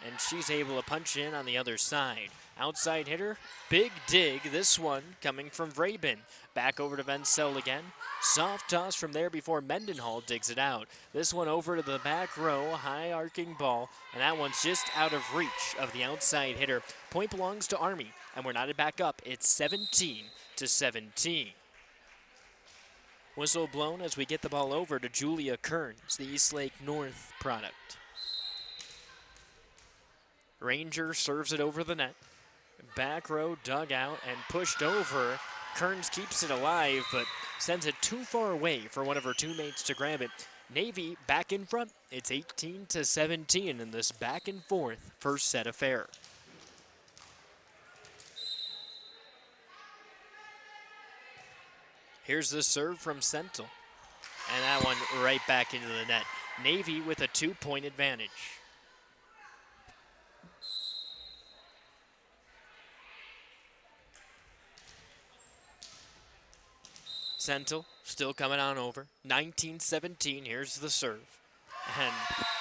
and she's able to punch in on the other side. Outside hitter, big dig. This one coming from Vrabin. Back over to Vencel again. Soft toss from there before Mendenhall digs it out. This one over to the back row, high arcing ball, and that one's just out of reach of the outside hitter. Point belongs to Army, and we're knotted back up. It's 17-17. Whistle blown as we get the ball over to Julia Kearns, the Eastlake North product. Ranger serves it over the net. Back row dug out and pushed over. Kearns keeps it alive, but sends it too far away for one of her teammates to grab it. Navy back in front. It's 18-17 in this back and forth first set affair. Here's the serve from Sentel. And that one right back into the net. Navy with a 2-point advantage. Sentel still coming on over. 19-17, here's the serve. And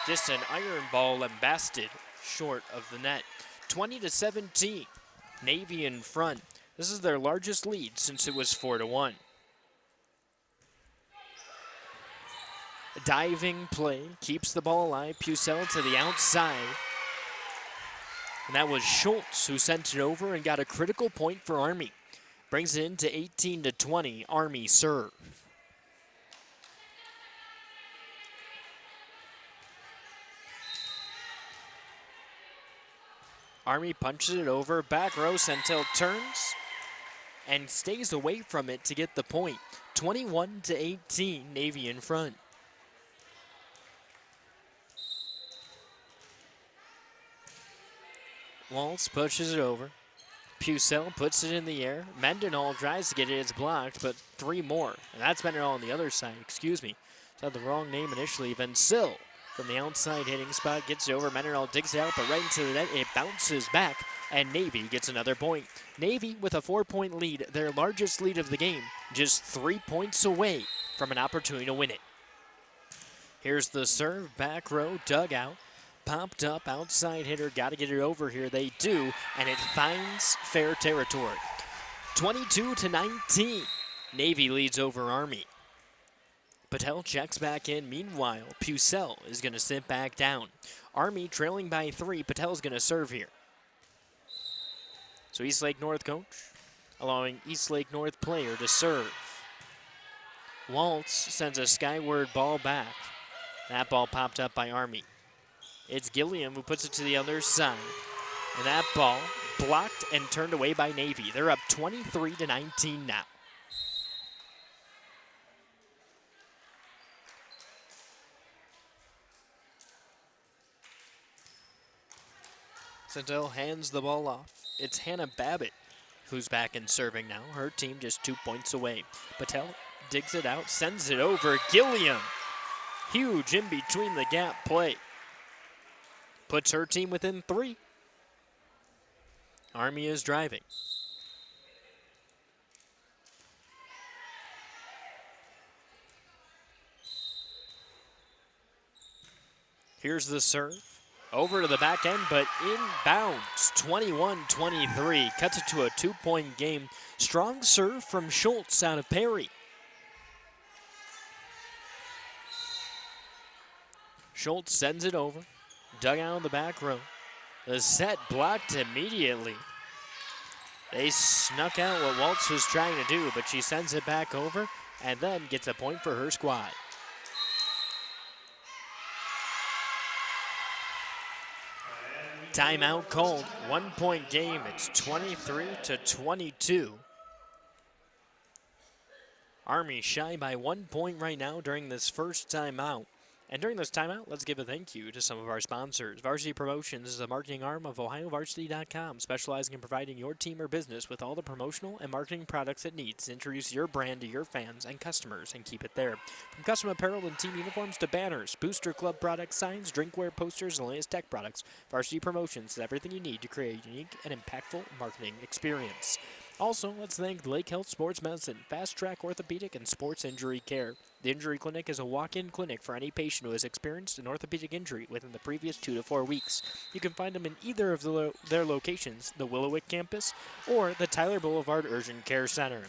just an iron ball lambasted short of the net. 20-17, Navy in front. This is their largest lead since it was 4-1. Diving play, keeps the ball alive. Pucell to the outside. And that was Schultz who sent it over and got a critical point for Army. Brings it into 18-20, Army serve. Army punches it over, back row, Sentel turns and stays away from it to get the point. 21-18, Navy in front. Waltz pushes it over. Pucell puts it in the air. Mendenhall tries to get it. It's blocked, but three more. And that's Mendenhall on the other side. Excuse me. I had the wrong name initially. Vencil from the outside hitting spot gets it over. Mendenhall digs it out, but right into the net. It bounces back, and Navy gets another point. Navy with a 4-point lead, their largest lead of the game, just 3 points away from an opportunity to win it. Here's the serve. Back row, dug out. Popped up, outside hitter, got to get it over here. They do, and it finds fair territory. 22-19, Navy leads over Army. Patel checks back in. Meanwhile, Pucell is going to sit back down. Army trailing by 3. Patel's going to serve here. So Eastlake North coach allowing Eastlake North player to serve. Waltz sends a skyward ball back. That ball popped up by Army. It's Gilliam who puts it to the other side. And that ball blocked and turned away by Navy. They're up 23-19 now. Sentel hands the ball off. It's Hannah Babbitt who's back in serving now. Her team just 2 points away. Patel digs it out, sends it over. Gilliam, huge in between the gap play. Puts her team within 3. Army is driving. Here's the serve. Over to the back end, but inbounds. 21-23. Cuts it to a 2-point game. Strong serve from Schultz out of Perry. Schultz sends it over. Dug out in the back row. The set blocked immediately. They snuck out what Waltz was trying to do, but she sends it back over and then gets a point for her squad. Timeout called. 1-point game. It's 23-22. Army shy by 1 point right now during this first timeout. And during this timeout, let's give a thank you to some of our sponsors. Varsity Promotions is a marketing arm of OhioVarsity.com, specializing in providing your team or business with all the promotional and marketing products it needs to introduce your brand to your fans and customers and keep it there. From custom apparel and team uniforms to banners, booster club products, signs, drinkware, posters, and latest tech products, Varsity Promotions is everything you need to create a unique and impactful marketing experience. Also, let's thank Lake Health Sports Medicine, Fast Track Orthopedic, and Sports Injury Care. The Injury Clinic is a walk-in clinic for any patient who has experienced an orthopedic injury within the previous 2 to 4 weeks. You can find them in either of their locations, the Willowick campus or the Tyler Boulevard Urgent Care Center.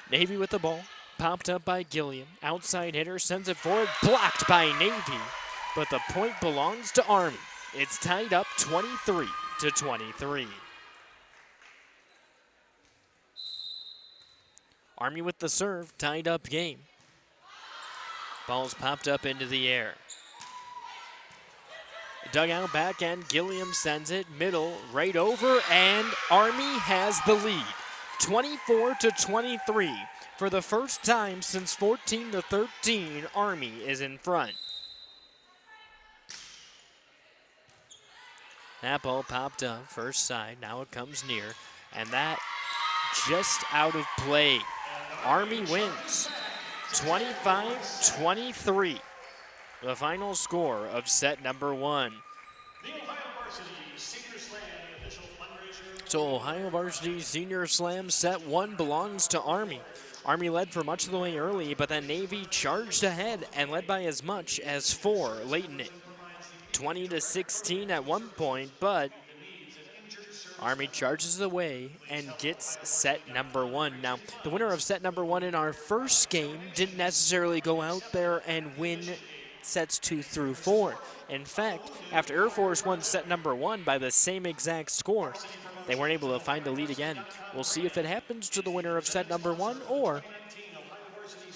Navy with the ball, popped up by Gilliam. Outside hitter sends it forward, blocked by Navy, but the point belongs to Army. It's tied up 23 to 23. Army with the serve, tied up game. Ball's popped up into the air. Dugout backhand, Gilliam sends it, middle, right over, and Army has the lead. 24 to 23. For the first time since 14 to 13, Army is in front. That ball popped up, first side, now it comes near, and that just out of play. Army wins 25-23. The final score of set number 1. The Ohio Varsity Senior Slam official fundraiser. So Ohio Varsity Senior Slam set 1 belongs to Army. Army led for much of the way early, but then Navy charged ahead and led by as much as 4 late in it. 20 to 16 at one point, but Army charges away and gets set number 1. Now, the winner of set number 1 in our first game didn't necessarily go out there and win sets 2 through 4. In fact, after Air Force won set number 1 by the same exact score, they weren't able to find the lead again. We'll see if it happens to the winner of set number 1 or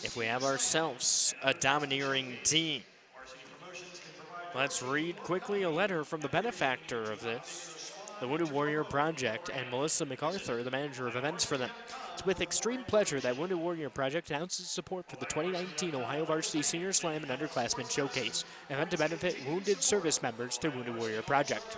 if we have ourselves a domineering team. Let's read quickly a letter from the benefactor of this, the Wounded Warrior Project, and Melissa MacArthur, the manager of events for them. It's with extreme pleasure that Wounded Warrior Project announces support for the 2019 Ohio Varsity Senior Slam and Underclassmen Showcase, an event to benefit wounded service members through Wounded Warrior Project.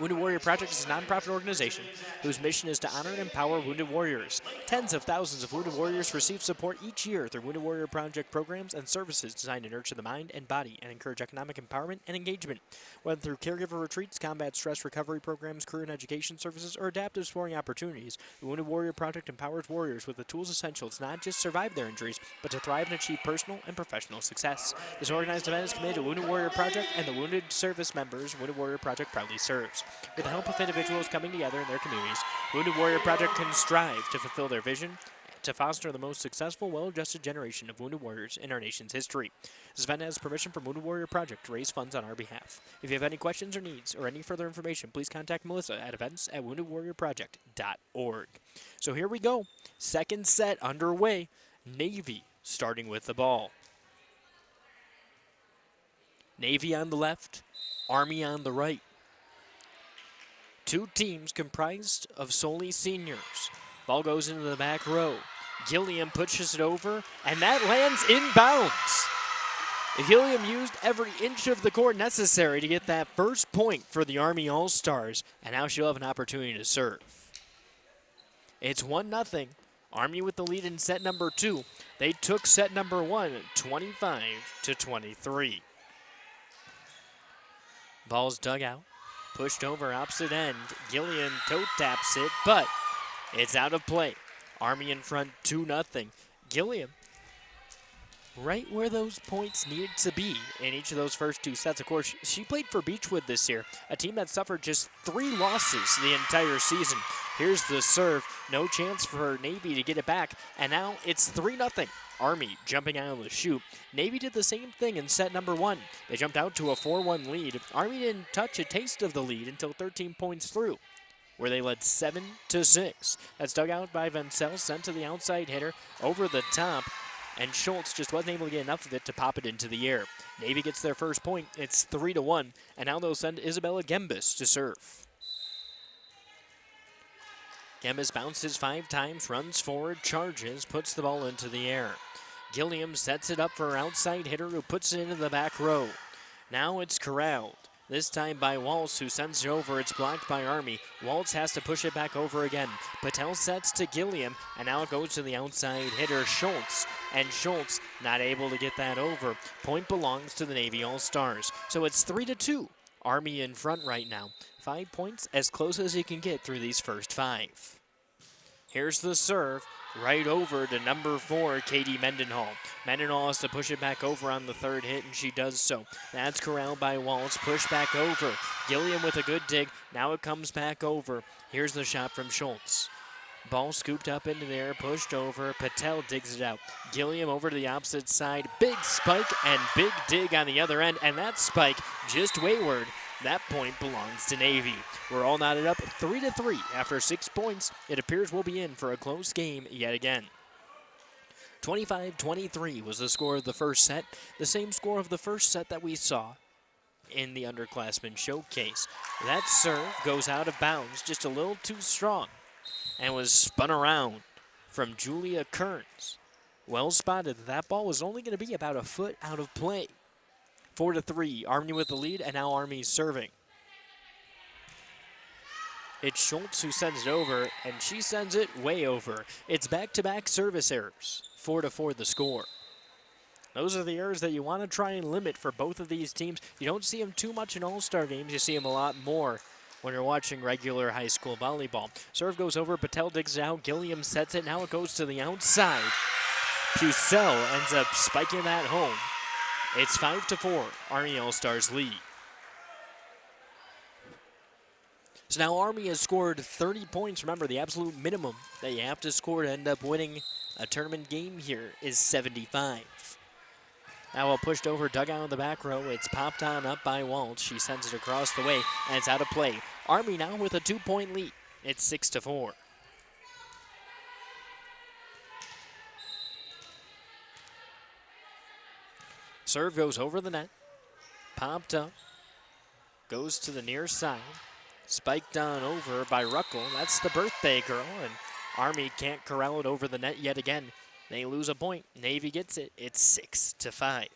Wounded Warrior Project is a nonprofit organization whose mission is to honor and empower wounded warriors. Tens of thousands of wounded warriors receive support each year through Wounded Warrior Project programs and services designed to nurture the mind and body and encourage economic empowerment and engagement. Whether through caregiver retreats, combat stress recovery programs, career and education services, or adaptive sporting opportunities, the Wounded Warrior Project empowers warriors with the tools essential to not just survive their injuries, but to thrive and achieve personal and professional success. This organized event is committed to Wounded Warrior Project and the wounded service members Wounded Warrior Project proudly serves. With the help of individuals coming together in their communities, Wounded Warrior Project can strive to fulfill their vision to foster the most successful, well-adjusted generation of wounded warriors in our nation's history. This event has permission from Wounded Warrior Project to raise funds on our behalf. If you have any questions or needs or any further information, please contact Melissa at events@woundedwarriorproject.org. So here we go. Second set underway. Navy starting with the ball. Navy on the left, Army on the right. Two teams comprised of solely seniors. Ball goes into the back row. Gilliam pushes it over, and that lands inbounds. Gilliam used every inch of the court necessary to get that first point for the Army All-Stars, and now she'll have an opportunity to serve. It's 1-0. Army with the lead in set number 2. They took set number 1, 25 to 23. Ball's dug out. Pushed over opposite end. Gilliam toe taps it, but it's out of play. Army in front 2-0. Gilliam right where those points needed to be in each of those first 2 sets. Of course, she played for Beechwood this year, a team that suffered just 3 losses the entire season. Here's the serve. No chance for Navy to get it back, and now it's 3-0. Army jumping out of the chute. Navy did the same thing in set number 1. They jumped out to a 4-1 lead. Army didn't touch a taste of the lead until 13 points through, where they led 7-6. That's dug out by Vencel, sent to the outside hitter, over the top, and Schultz just wasn't able to get enough of it to pop it into the air. Navy gets their first point. It's 3-1, and now they'll send Isabella Gembus to serve. Gembus bounces 5 times, runs forward, charges, puts the ball into the air. Gilliam sets it up for her outside hitter who puts it into the back row. Now it's corralled. This time by Waltz, who sends it over. It's blocked by Army. Waltz has to push it back over again. Patel sets to Gilliam, and now it goes to the outside hitter, Schultz. And Schultz not able to get that over. Point belongs to the Navy All-Stars. So it's 3-2. Army in front right now. 5 points, as close as you can get through these first 5. Here's the serve. Right over to number 4, Katie Mendenhall. Mendenhall has to push it back over on the third hit, and she does so. That's corralled by Waltz. Push back over. Gilliam with a good dig. Now it comes back over. Here's the shot from Schultz. Ball scooped up into the air, pushed over. Patel digs it out. Gilliam over to the opposite side. Big spike and big dig on the other end, and that spike just wayward. That point belongs to Navy. We're all knotted up 3-3 after 6 points. It appears we'll be in for a close game yet again. 25-23 was the score of the first set, the same score of the first set that we saw in the underclassmen showcase. That serve goes out of bounds just a little too strong and was spun around from Julia Kearns. Well spotted. That ball was only going to be about a foot out of play. 4-3, Army with the lead, and now Army's serving. It's Schultz who sends it over, and she sends it way over. It's back-to-back service errors. 4-4 the score. Those are the errors that you want to try and limit for both of these teams. You don't see them too much in all-star games. You see them a lot more when you're watching regular high school volleyball. Serve goes over, Patel digs it out, Gilliam sets it, now it goes to the outside. Pucelle ends up spiking that home. It's 5-4, Army All-Stars lead. So now Army has scored 30 points. Remember, the absolute minimum that you have to score to end up winning a tournament game here is 75. Now well pushed over, dug out in the back row. It's popped on up by Waltz. She sends it across the way, and it's out of play. Army now with a 2-point lead. It's 6-4. Serve goes over the net, popped up, goes to the near side, spiked on over by Ruckel. That's the birthday girl, and Army can't corral it over the net yet again. They lose a point. Navy gets it. It's 6-5.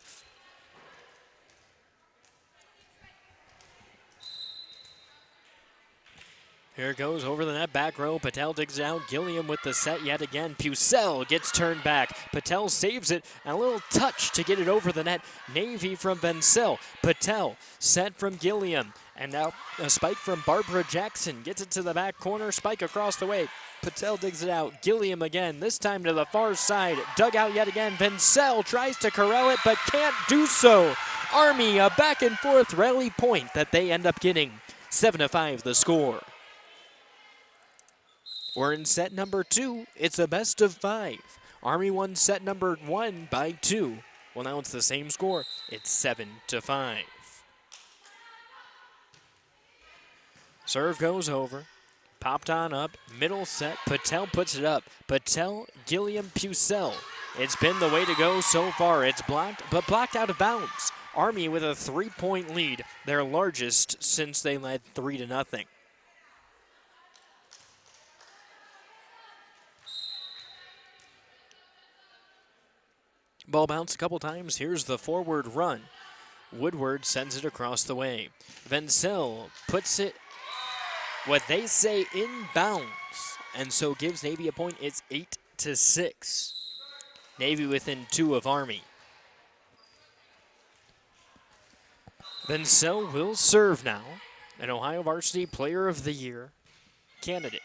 Here it goes over the net, back row. Patel digs it out. Gilliam with the set yet again. Pucelle gets turned back. Patel saves it. And a little touch to get it over the net. Navy from Vencel. Patel set from Gilliam. And now a spike from Barbara Jackson. Gets it to the back corner. Spike across the way. Patel digs it out. Gilliam again. This time to the far side. Dug out yet again. Vencel tries to corral it but can't do so. Army a back and forth rally point that they end up getting. 7-5 the score. We're in set number 2. It's a best of 5. Army won set number 1 by 2. Well, now it's the same score. It's 7-5. Serve goes over. Popped on up. Middle set. Patel puts it up. Patel, Gilliam, Pucelle. It's been the way to go so far. It's blocked, but blocked out of bounds. Army with a 3-point lead. Their largest since they led 3-0. Ball bounced a couple times. Here's the forward run. Woodward sends it across the way. Vencel puts it, what they say, in bounds, and so gives Navy a point. It's 8-6. Navy within 2 of Army. Vencel will serve now. An Ohio Varsity Player of the Year candidate.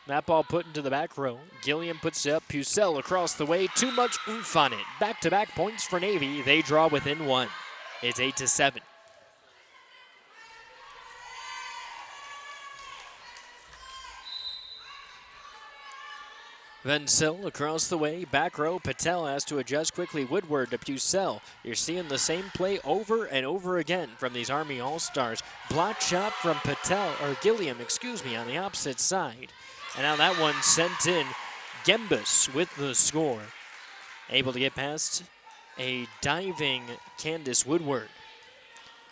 That ball put into the back row. Gilliam puts it up. Pucelle across the way. Too much oomph on it. Back-to-back points for Navy. They draw within 1. It's 8-7. Vencel across the way. Back row. Patel has to adjust quickly. Woodward to Pucelle. You're seeing the same play over and over again from these Army All-Stars. Block shot from Patel, or Gilliam, excuse me, on the opposite side. And now that one sent in. Gembus with the score. Able to get past a diving Candace Woodward.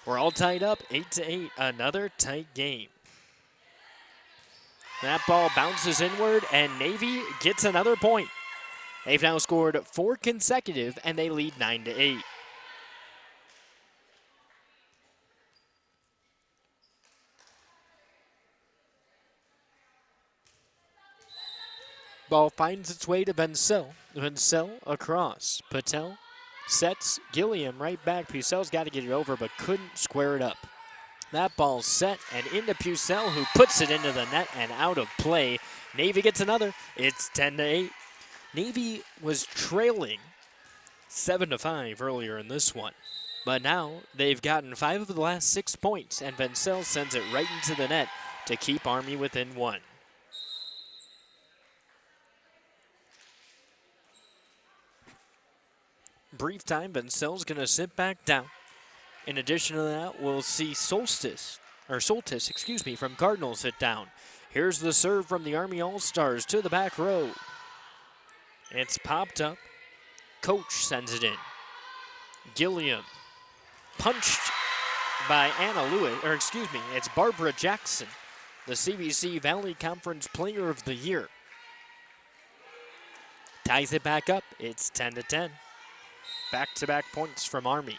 We're all tied up, 8-8. Another tight game. That ball bounces inward, and Navy gets another point. They've now scored 4 consecutive, and they lead 9-8. Ball finds its way to Vencel. Vencel across. Patel sets Gilliam right back. Pucel's got to get it over, but couldn't square it up. That ball's set and into Pucel, who puts it into the net and out of play. Navy gets another. It's 10-8. Navy was trailing 7-5 earlier in this one. But now they've gotten 5 of the last 6 points, and Vencel sends it right into the net to keep Army within 1. Brief time, Vencel's going to sit back down. In addition to that, we'll see Solstice from Cardinal sit down. Here's the serve from the Army All-Stars to the back row. It's popped up. Coach sends it in. Gilliam punched by it's Barbara Jackson, the CBC Valley Conference Player of the Year. Ties it back up. It's 10-10. Back-to-back points from Army.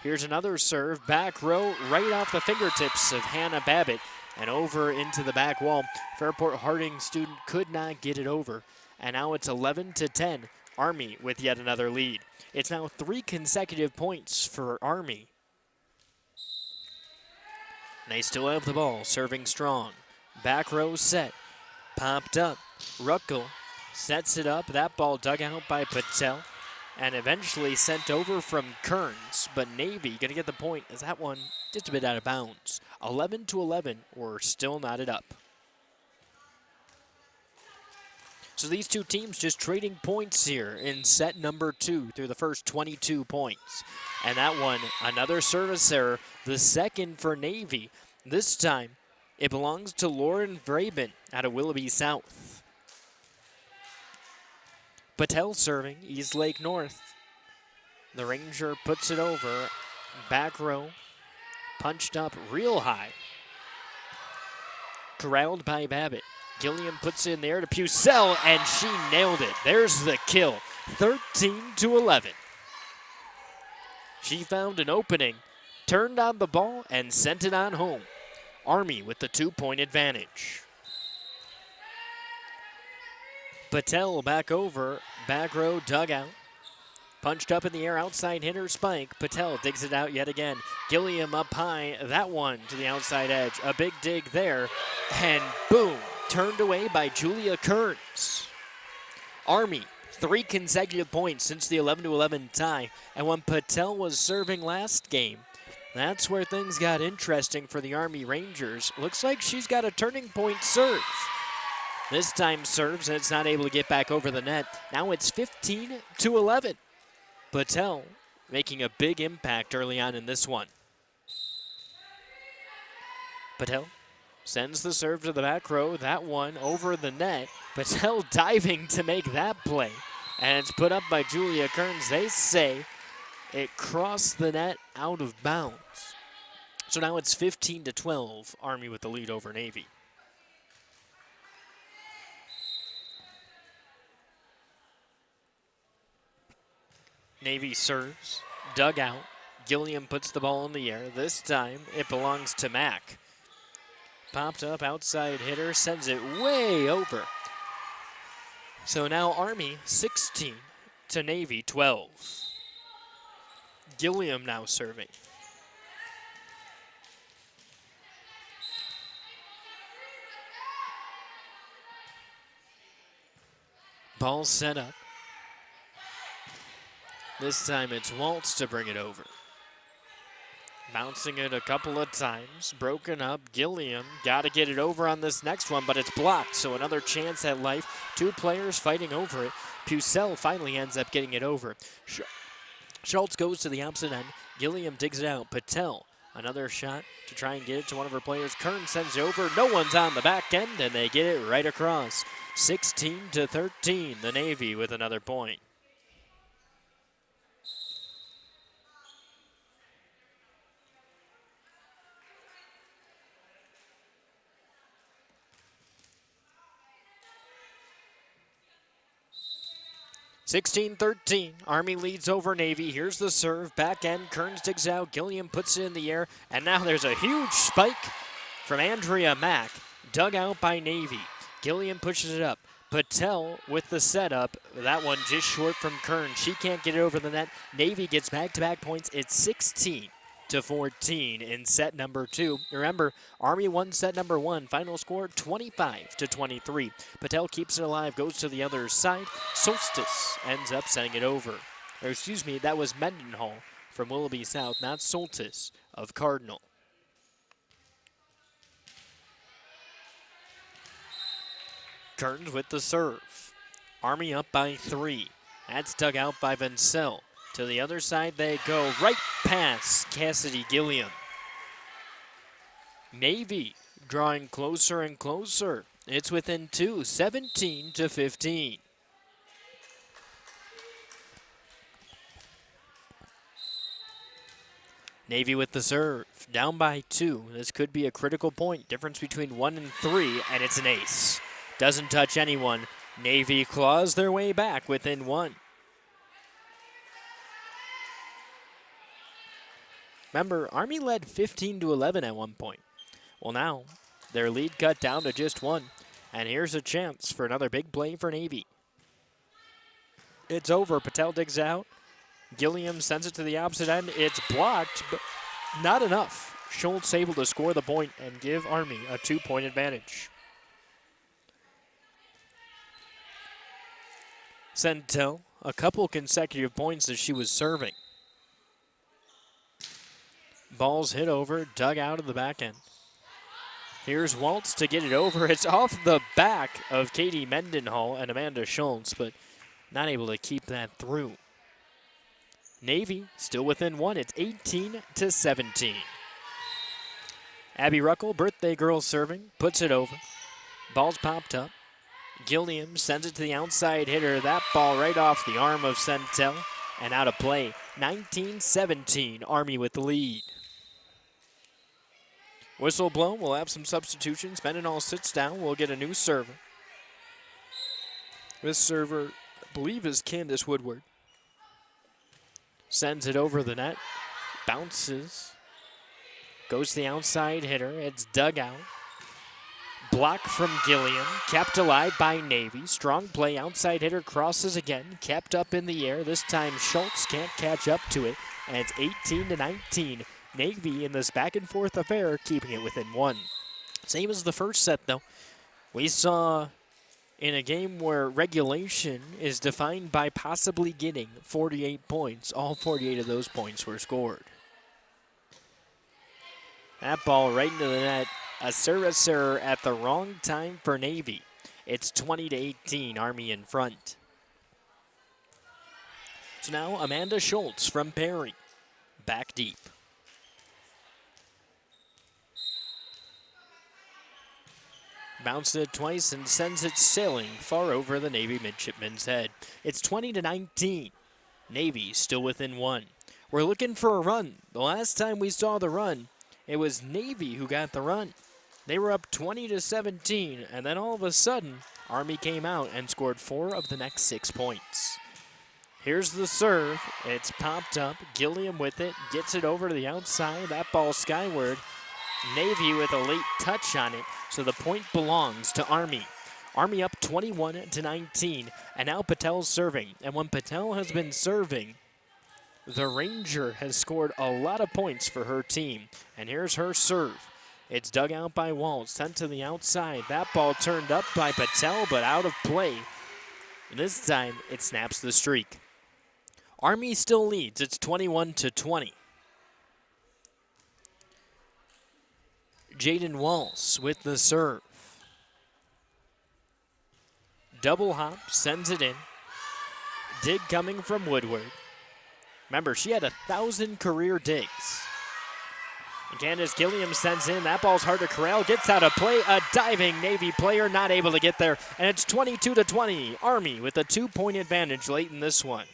Here's another serve, back row, right off the fingertips of Hannah Babbitt and over into the back wall. Fairport Harding student could not get it over. And now it's 11-10. Army with yet another lead. It's now 3 consecutive points for Army. They still have the ball, serving strong. Back row set, popped up. Ruckel sets it up. That ball dug out by Patel and eventually sent over from Kearns. But Navy going to get the point as that one just a bit out of bounds. 11-11, we're still knotted up. So these two teams just trading points here in set number 2 through the first 22 points. And that one, another service error, the second for Navy. This time, it belongs to Lauren Vraben out of Willoughby South. Patel serving, East Lake North. The Ranger puts it over, back row, punched up real high. Corralled by Babbitt. Gilliam puts it in the air to Pucel, and she nailed it. There's the kill, 13-11. She found an opening, turned on the ball, and sent it on home. Army with the 2-point advantage. Patel back over, back row dugout. Punched up in the air, outside hitter Spike. Patel digs it out yet again. Gilliam up high, that one to the outside edge. A big dig there, and boom, turned away by Julia Kearns. Army, 3 consecutive points since the 11-11 tie. And when Patel was serving last game, that's where things got interesting for the Army Rangers. Looks like she's got a turning point serve. This time serves, and it's not able to get back over the net. Now it's 15-11. Patel making a big impact early on in this one. Patel sends the serve to the back row. That one over the net. Patel diving to make that play. And it's put up by Julia Kearns. They say it crossed the net out of bounds. So now it's 15-12. Army with the lead over Navy. Navy serves, dug out. Gilliam puts the ball in the air. This time it belongs to Mack. Popped up, outside hitter, sends it way over. So now Army 16 to Navy 12. Gilliam now serving. Ball set up. This time it's Waltz to bring it over. Bouncing it a couple of times, broken up. Gilliam got to get it over on this next one, but it's blocked, so another chance at life. 2 players fighting over it. Pucel finally ends up getting it over. Schultz goes to the opposite end. Gilliam digs it out. Patel, another shot to try and get it to one of her players. Kern sends it over. No one's on the back end, and they get it right across. 16-13, the Navy with another point. 16-13, Army leads over Navy. Here's the serve, back end, Kearns digs out, Gilliam puts it in the air, and now there's a huge spike from Andrea Mack, dug out by Navy. Gilliam pushes it up. Patel with the setup. That one just short from Kearns. She can't get it over the net. Navy gets back-to-back points. It's 16-14 in set number 2. Remember, Army won set number 1. Final score 25-23. Patel keeps it alive, goes to the other side. Solstice ends up setting it over. Or excuse me, that was Mendenhall from Willoughby South, not Solstice of Cardinal. Kearns with the serve. Army up by 3. That's dug out by Vencel. To the other side they go, right past Cassidy Gilliam. Navy drawing closer and closer. It's within 2, 17-15. Navy with the serve, down by 2. This could be a critical point. Difference between 1 and 3, and it's an ace. Doesn't touch anyone. Navy claws their way back within 1. Remember, Army led 15-11 at one point. Well, now their lead cut down to just 1. And here's a chance for another big play for Navy. It's over. Patel digs out. Gilliam sends it to the opposite end. It's blocked, but not enough. Schultz able to score the point and give Army a 2-point advantage. Centel, a couple consecutive points as she was serving. Ball's hit over, dug out of the back end. Here's Waltz to get it over. It's off the back of Katie Mendenhall and Amanda Schultz, but not able to keep that through. Navy still within 1. It's 18-17. Abby Ruckel, birthday girl serving, puts it over. Ball's popped up. Gilliam sends it to the outside hitter. That ball right off the arm of Centel and out of play. 19-17, Army with the lead. Whistle blown, we'll have some substitutions. Mendenhall sits down, we'll get a new server. This server, I believe, is Candace Woodward. Sends it over the net, bounces, goes to the outside hitter. It's dug out. Block from Gilliam, kept alive by Navy. Strong play, outside hitter crosses again, kept up in the air. This time Schultz can't catch up to it, and it's 18-19. Navy in this back and forth affair, keeping it within 1. Same as the first set, though. We saw in a game where regulation is defined by possibly getting 48 points, all 48 of those points were scored. That ball right into the net. A service error at the wrong time for Navy. It's 20-18, Army in front. So now Amanda Schultz from Perry, back deep. Bounced it twice and sends it sailing far over the Navy midshipman's head. It's 20-19. Navy still within 1. We're looking for a run. The last time we saw the run, it was Navy who got the run. They were up 20-17, and then all of a sudden, Army came out and scored 4 of the next 6 points. Here's the serve. It's popped up. Gilliam with it, gets it over to the outside. That ball skyward. Navy with a late touch on it, so the point belongs to Army. Army up 21-19, and now Patel's serving. And when Patel has been serving, the Ranger has scored a lot of points for her team. And here's her serve. It's dug out by Waltz, sent to the outside. That ball turned up by Patel, but out of play. This time, it snaps the streak. Army still leads. It's 21-20. Jaden Waltz with the serve. Double hop, sends it in. Dig coming from Woodward. Remember, she had 1,000 career digs. Candace Gilliam sends in. That ball's hard to corral. Gets out of play. A diving Navy player not able to get there. And it's 22-20. Army with a 2-point advantage late in this one.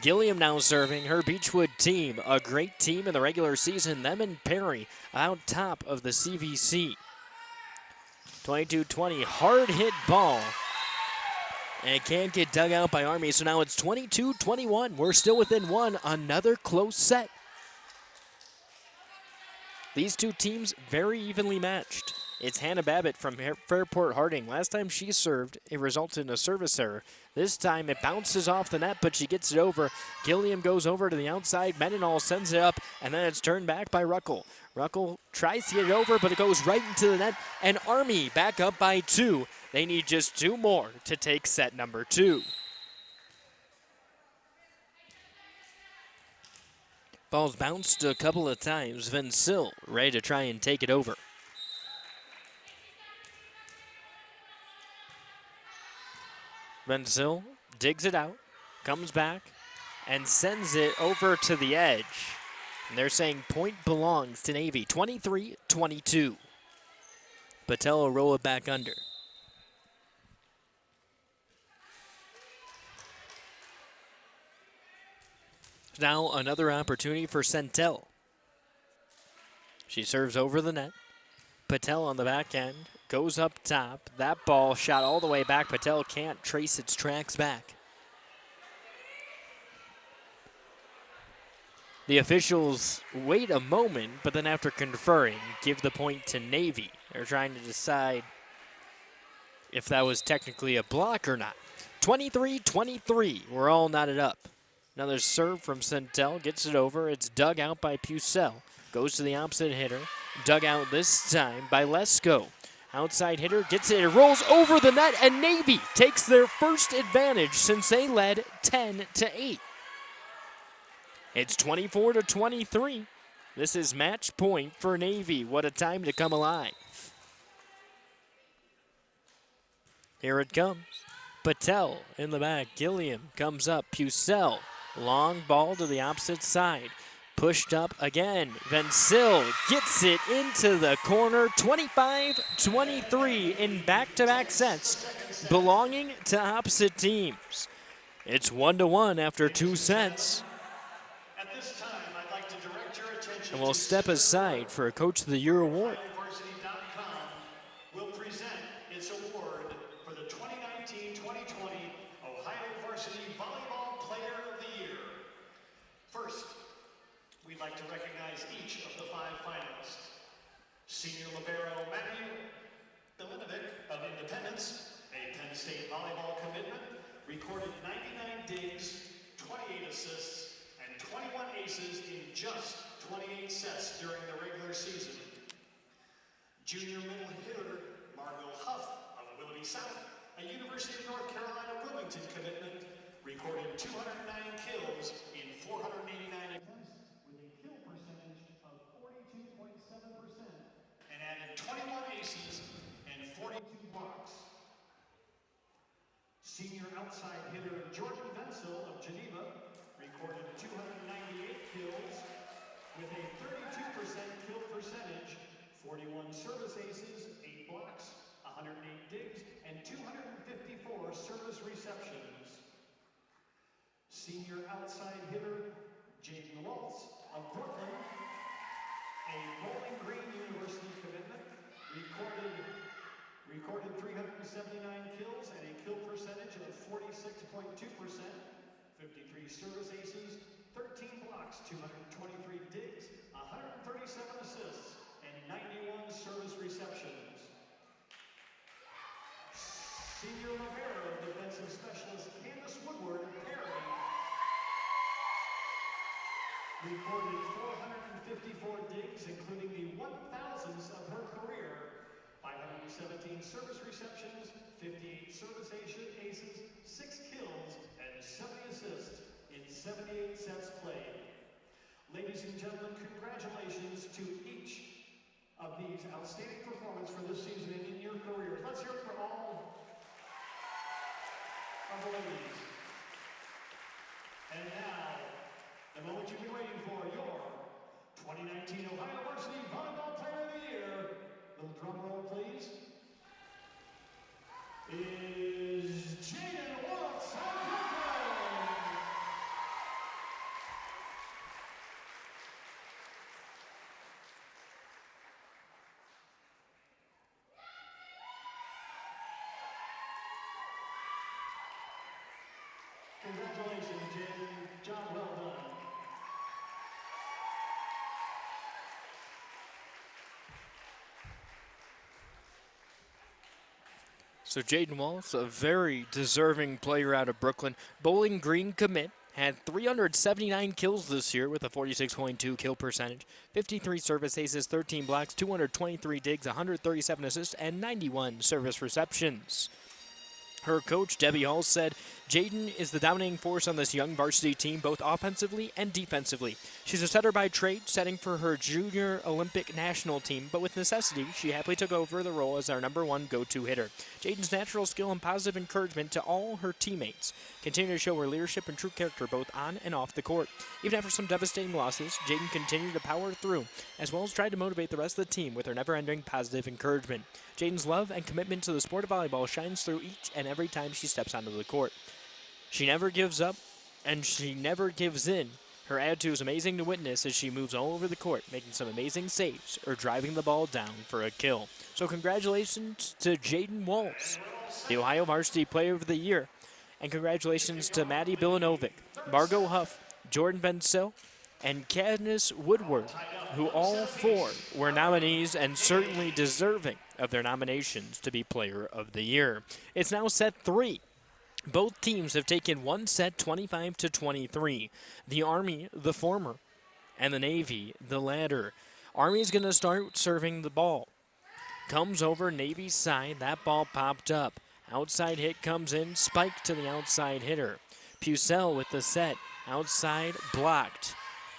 Gilliam now serving her Beechwood team. A great team in the regular season. Them and Perry out top of the CVC. 22-20, hard hit ball. And it can't get dug out by Army, so now it's 22-21. We're still within one, another close set. These two teams very evenly matched. It's Hannah Babbitt from Fairport Harding. Last time she served, it resulted in a service error. This time it bounces off the net, but she gets it over. Gilliam goes over to the outside. Mendenhall sends it up, and then it's turned back by Ruckel. Ruckel tries to get it over, but it goes right into the net, and Army back up by 2. They need just 2 more to take set number 2. Ball's bounced a couple of times. Vensil ready to try and take it over. Vensil digs it out, comes back, and sends it over to the edge. And they're saying point belongs to Navy, 23-22. Patel will roll it back under. Now another opportunity for Centel. She serves over the net. Patel on the back end, goes up top. That ball shot all the way back. Patel can't trace its tracks back. The officials wait a moment, but then after conferring, give the point to Navy. They're trying to decide if that was technically a block or not. 23-23, we're all knotted up. Another serve from Centel, gets it over. It's dug out by Pucell. Goes to the opposite hitter. Dug out this time by Lesko. Outside hitter gets it. It rolls over the net, and Navy takes their first advantage since they led 10-8. It's 24-23. This is match point for Navy. What a time to come alive. Here it comes. Patel in the back. Gilliam comes up. Pucell. Long ball to the opposite side. Pushed up again. Vensil gets it into the corner. 25-23 in back-to-back sets belonging to opposite teams. It's 1-1 after 2 sets. At this time, I'd like to direct your attention And we'll step aside for a Coach of the Year award. OhioVarsity.com will present its award for the 2019-2020 Ohio Varsity Volleyball Player of the Year. First, we'd like to recognize each of the 5 finalists. Senior libero Matthew Bilinovic of Independence, a Penn State volleyball commitment, recorded 99 digs, 28 assists, and 21 aces in just 28 sets during the regular season. Junior middle hitter Margot Huff of Willoughby South, a University of North Carolina Wilmington commitment, recorded 209 kills in 489 attempts with a kill percentage of 42.7% and added 21 aces and 42 blocks. Senior outside hitter Jordan Vensil of Geneva recorded 298 kills with a 32% kill percentage, 41 service aces, 8 blocks, 108 digs, and 254 service receptions. Senior outside hitter Jaden Waltz of Portland, a Bowling Green University commitment, recorded 379 kills and a kill percentage of 46.2%, 53 service aces, 13 blocks, 223 digs, 137 assists, and 91 service receptions. Senior libero defensive specialist Candace Woodward of Perry recorded 454 digs, including the 1,000th of her career, 517 service receptions, 58 service aces, 6 kills, and 70 assists in 78 sets played. Ladies and gentlemen, congratulations to each of these outstanding performances for this season and in your careers. Let's hear it for all of the ladies. And now, the moment you've been waiting for, your 2019 Ohio Varsity Volleyball Player of the Year. Little drum roll, please. Is Jaden Waltz of Brooklyn. Congratulations, Jaden. Job well done. So Jaden Wallace, a very deserving player out of Brooklyn. Bowling Green commit, had 379 kills this year with a 46.2 kill percentage, 53 service aces, 13 blocks, 223 digs, 137 assists, and 91 service receptions. Her coach, Debbie Hall, said, Jaden is the dominating force on this young varsity team, both offensively and defensively. She's a setter by trade, setting for her junior Olympic national team, but with necessity, she happily took over the role as our #1 go-to hitter. Jaden's natural skill and positive encouragement to all her teammates continue to show her leadership and true character both on and off the court. Even after some devastating losses, Jaden continued to power through, as well as tried to motivate the rest of the team with her never-ending positive encouragement. Jaden's love and commitment to the sport of volleyball shines through each and every time she steps onto the court. She never gives up, and she never gives in. Her attitude is amazing to witness as she moves all over the court, making some amazing saves or driving the ball down for a kill. So congratulations to Jaden Walls, the Ohio Varsity Player of the Year. And congratulations to Maddie Bilanovic, Margot Huff, Jordan Bensil, and Cadmus Woodward, who all four were nominees and certainly deserving of their nominations to be Player of the Year. It's now set 3. Both teams have taken one set 25-23. The Army, the former, and the Navy, the latter. Army's going to start serving the ball. Comes over Navy's side. That ball popped up. Outside hit comes in. Spike to the outside hitter. Pucelle with the set. Outside blocked.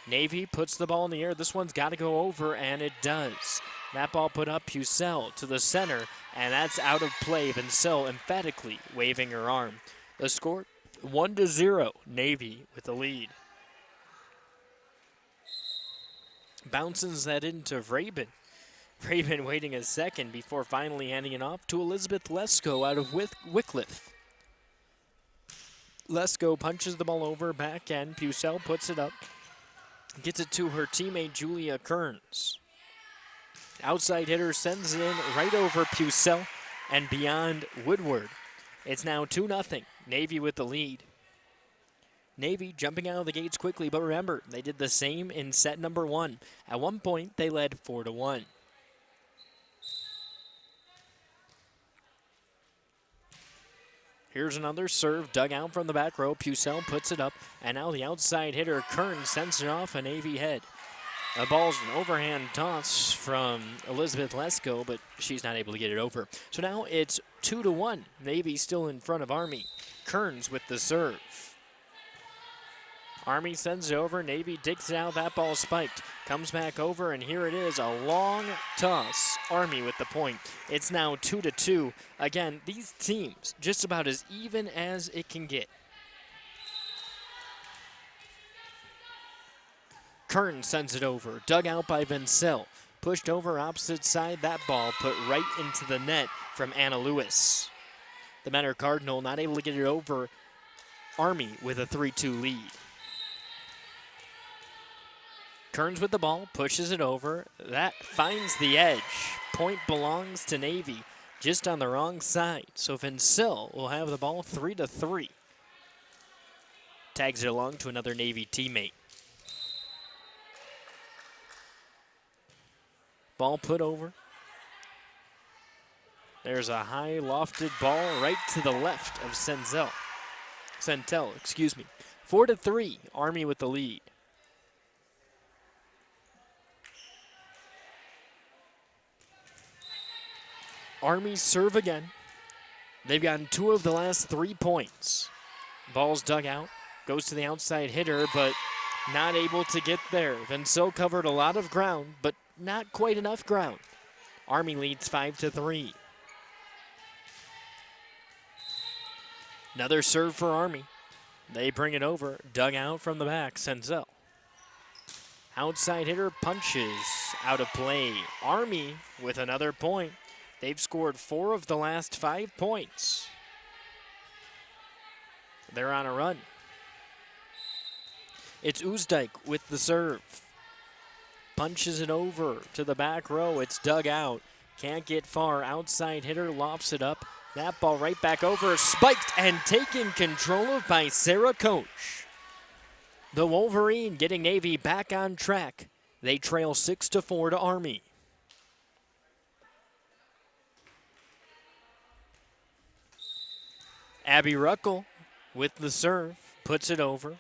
Navy puts the ball in the air. This one's got to go over, and it does. That ball put up Pucelle to the center, and that's out of play. Vincel emphatically waving her arm. The score, 1-0, Navy with the lead. Bounces that into Vrabin. Vrabin waiting a second before finally handing it off to Elizabeth Lesko out of Wycliffe. Lesko punches the ball over, back end. Pucelle puts it up. Gets it to her teammate, Julia Kearns. Outside hitter sends it in right over Pucelle and beyond Woodward. It's now 2-0, Navy with the lead. Navy jumping out of the gates quickly, but remember, they did the same in set number 1. At one point, they led 4-1. Here's another serve dug out from the back row. Pucelle puts it up, and now the outside hitter, Kearns, sends it off a Navy head. The ball's an overhand toss from Elizabeth Lesko, but she's not able to get it over. So now it's 2-1. Navy still in front of Army. Kearns with the serve. Army sends it over. Navy digs it out. That ball spiked. Comes back over, and here it is. A long toss. Army with the point. It's now 2-2. Again, these teams just about as even as it can get. Kearns sends it over. Dug out by Vincel. Pushed over opposite side. That ball put right into the net from Anna Lewis. The Menor Cardinal not able to get it over. Army with a 3-2 lead. Kearns with the ball. Pushes it over. That finds the edge. Point belongs to Navy. Just on the wrong side. So Vincel will have the ball 3-3. Tags it along to another Navy teammate. Ball put over. There's a high lofted ball right to the left of Centel, 4-3, Army with the lead. Army serve again. They've gotten 2 of the last 3 points. Ball's dug out, goes to the outside hitter, but not able to get there. Vincel covered a lot of ground, but not quite enough ground. Army leads 5-3. Another serve for Army. They bring it over, dug out from the back, Senzel. Outside hitter punches out of play. Army with another point. They've scored 4 of the last 5 points. They're on a run. It's Uzdike with the serve. Punches it over to the back row. It's dug out. Can't get far. Outside hitter lofts it up. That ball right back over, spiked and taken control of by Sarah Coach. The Wolverine getting Navy back on track. They trail 6-4 to Army. Abby Ruckel with the serve, puts it over.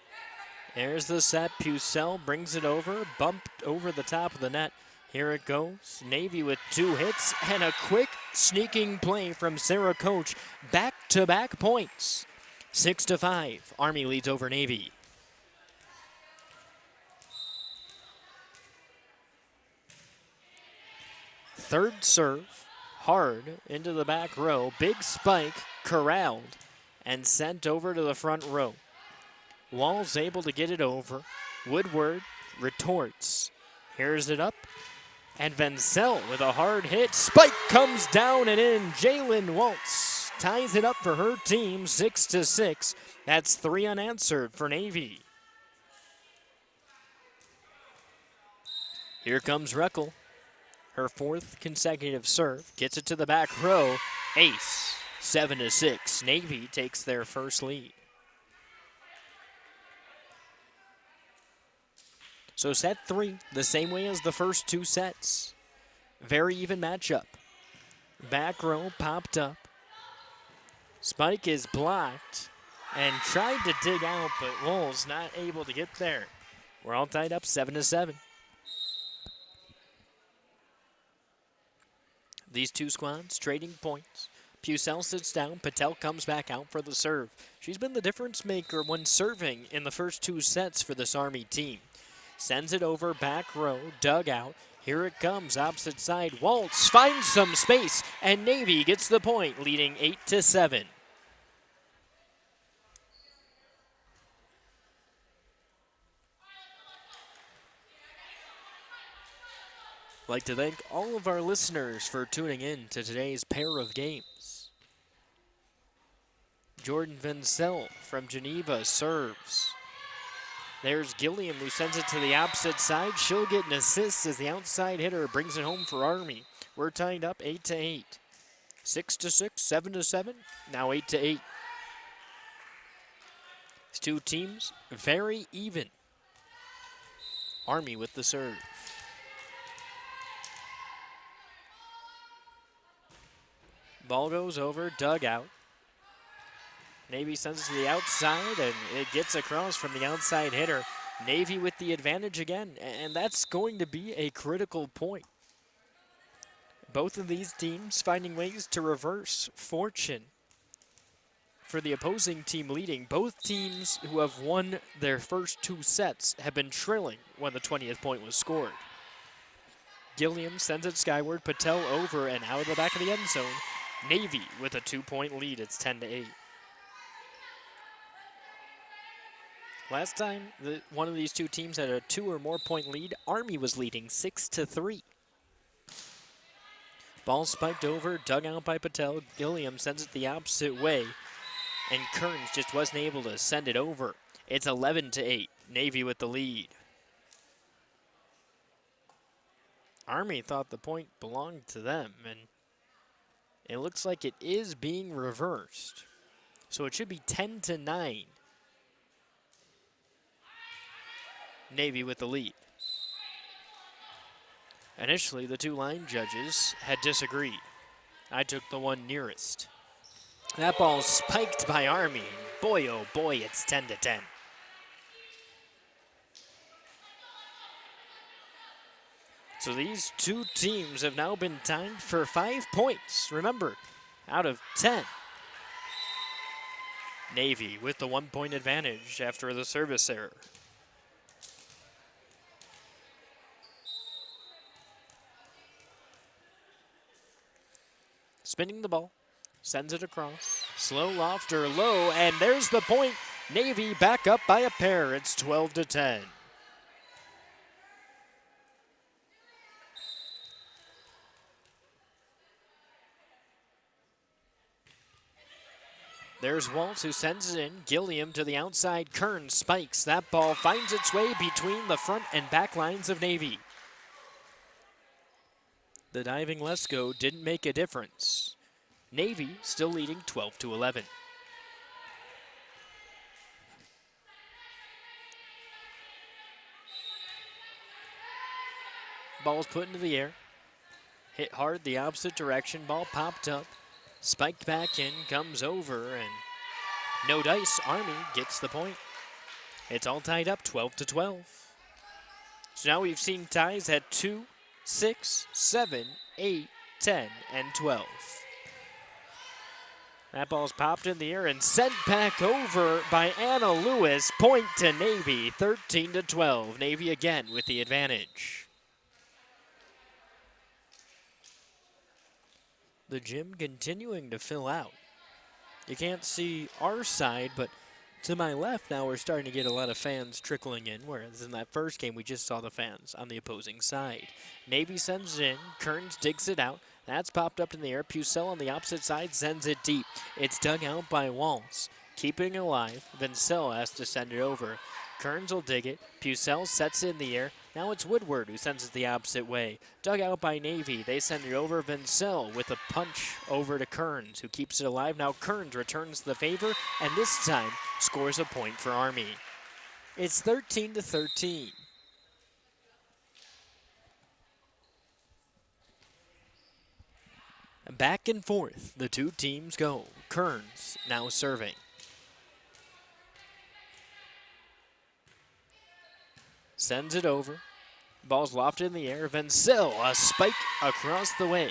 There's the set. Pucell brings it over, bumped over the top of the net. Here it goes. Navy with 2 hits and a quick sneaking play from Sarah Coach. Back-to-back points. 6-5. Army leads over Navy. Third serve, hard into the back row. Big spike, corralled, and sent over to the front row. Wall's able to get it over. Woodward retorts. Here's it up. And Vencel with a hard hit. Spike comes down and in. Jalen Waltz ties it up for her team, 6-6. That's 3 unanswered for Navy. Here comes Ruckel. Her 4th consecutive serve. Gets it to the back row. Ace, 7-6. Navy takes their first lead. So set 3, the same way as the first 2 sets. Very even matchup. Back row popped up. Spike is blocked and tried to dig out, but Wolves not able to get there. We're all tied up 7-7. These 2 squads trading points. Pucell sits down. Patel comes back out for the serve. She's been the difference maker when serving in the first 2 sets for this Army team. Sends it over, back row, dug out. Here it comes, opposite side. Waltz finds some space, and Navy gets the point, leading 8-7. I'd like to thank all of our listeners for tuning in to today's pair of games. Jordan Vencel from Geneva serves. There's Gilliam who sends it to the opposite side. She'll get an assist as the outside hitter brings it home for Army. We're tied up 8-8. 6-6, 7-7, now 8-8. These 2 teams very even. Army with the serve. Ball goes over, dug out. Navy sends it to the outside, and it gets across from the outside hitter. Navy with the advantage again, and that's going to be a critical point. Both of these teams finding ways to reverse fortune for the opposing team leading. Both teams who have won their first 2 sets have been trailing when the 20th point was scored. Gilliam sends it skyward, Patel over and out of the back of the end zone. Navy with a 2-point lead, it's 10-8. Last time one of these 2 teams had a 2 or more point lead, Army was leading 6-3. Ball spiked over, dug out by Patel. Gilliam sends it the opposite way, and Kearns just wasn't able to send it over. It's 11-8, Navy with the lead. Army thought the point belonged to them, and it looks like it is being reversed. So it should be 10-9. Navy with the lead. Initially, the 2 line judges had disagreed. I took the one nearest. That ball spiked by Army. Boy, oh boy, it's 10-10. So these 2 teams have now been timed for 5 points. Remember, out of 10. Navy with the 1-point advantage after the service error. Spinning the ball, sends it across. Slow lofter, low, and there's the point. Navy back up by a pair. It's 12-10. There's Waltz who sends it in. Gilliam to the outside. Kearns spikes. That ball finds its way between the front and back lines of Navy. The diving Lesko didn't make a difference. Navy still leading 12-11. Ball's put into the air. Hit hard the opposite direction. Ball popped up. Spiked back in, comes over, and no dice. Army gets the point. It's all tied up 12-12. So now we've seen ties at 2, 6, 7, 8, 10, and 12. That ball's popped in the air and sent back over by Anna Lewis. Point to Navy, 13-12. Navy again with the advantage. The gym continuing to fill out. You can't see our side, but to my left now we're starting to get a lot of fans trickling in, whereas in that first game we just saw the fans on the opposing side. Navy sends it in, Kearns digs it out. That's popped up in the air. Pucell on the opposite side sends it deep. It's dug out by Walls. Keeping it alive, Vincel has to send it over. Kearns will dig it. Pucell sets it in the air. Now it's Woodward who sends it the opposite way. Dug out by Navy. They send it over. Vincel with a punch over to Kearns, who keeps it alive. Now Kearns returns the favor, and this time scores a point for Army. It's 13-13. Back and forth, the two teams go. Kearns now serving. Sends it over. Ball's lofted in the air. Vincel, a spike across the way,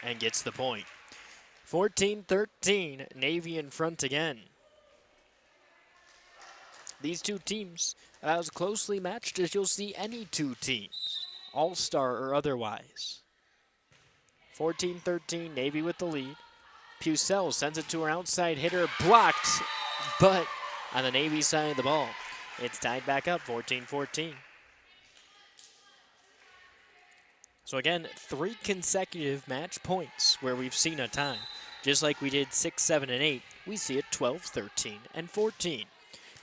and gets the point. 14-13, Navy in front again. These two teams are as closely matched as you'll see any two teams, all-star or otherwise. 14-13, Navy with the lead. Pucell sends it to her outside hitter, blocked, but on the Navy side of the ball, it's tied back up, 14-14. So again, 3 consecutive match points where we've seen a tie. Just like we did 6, 7, and 8, we see it 12, 13, and 14.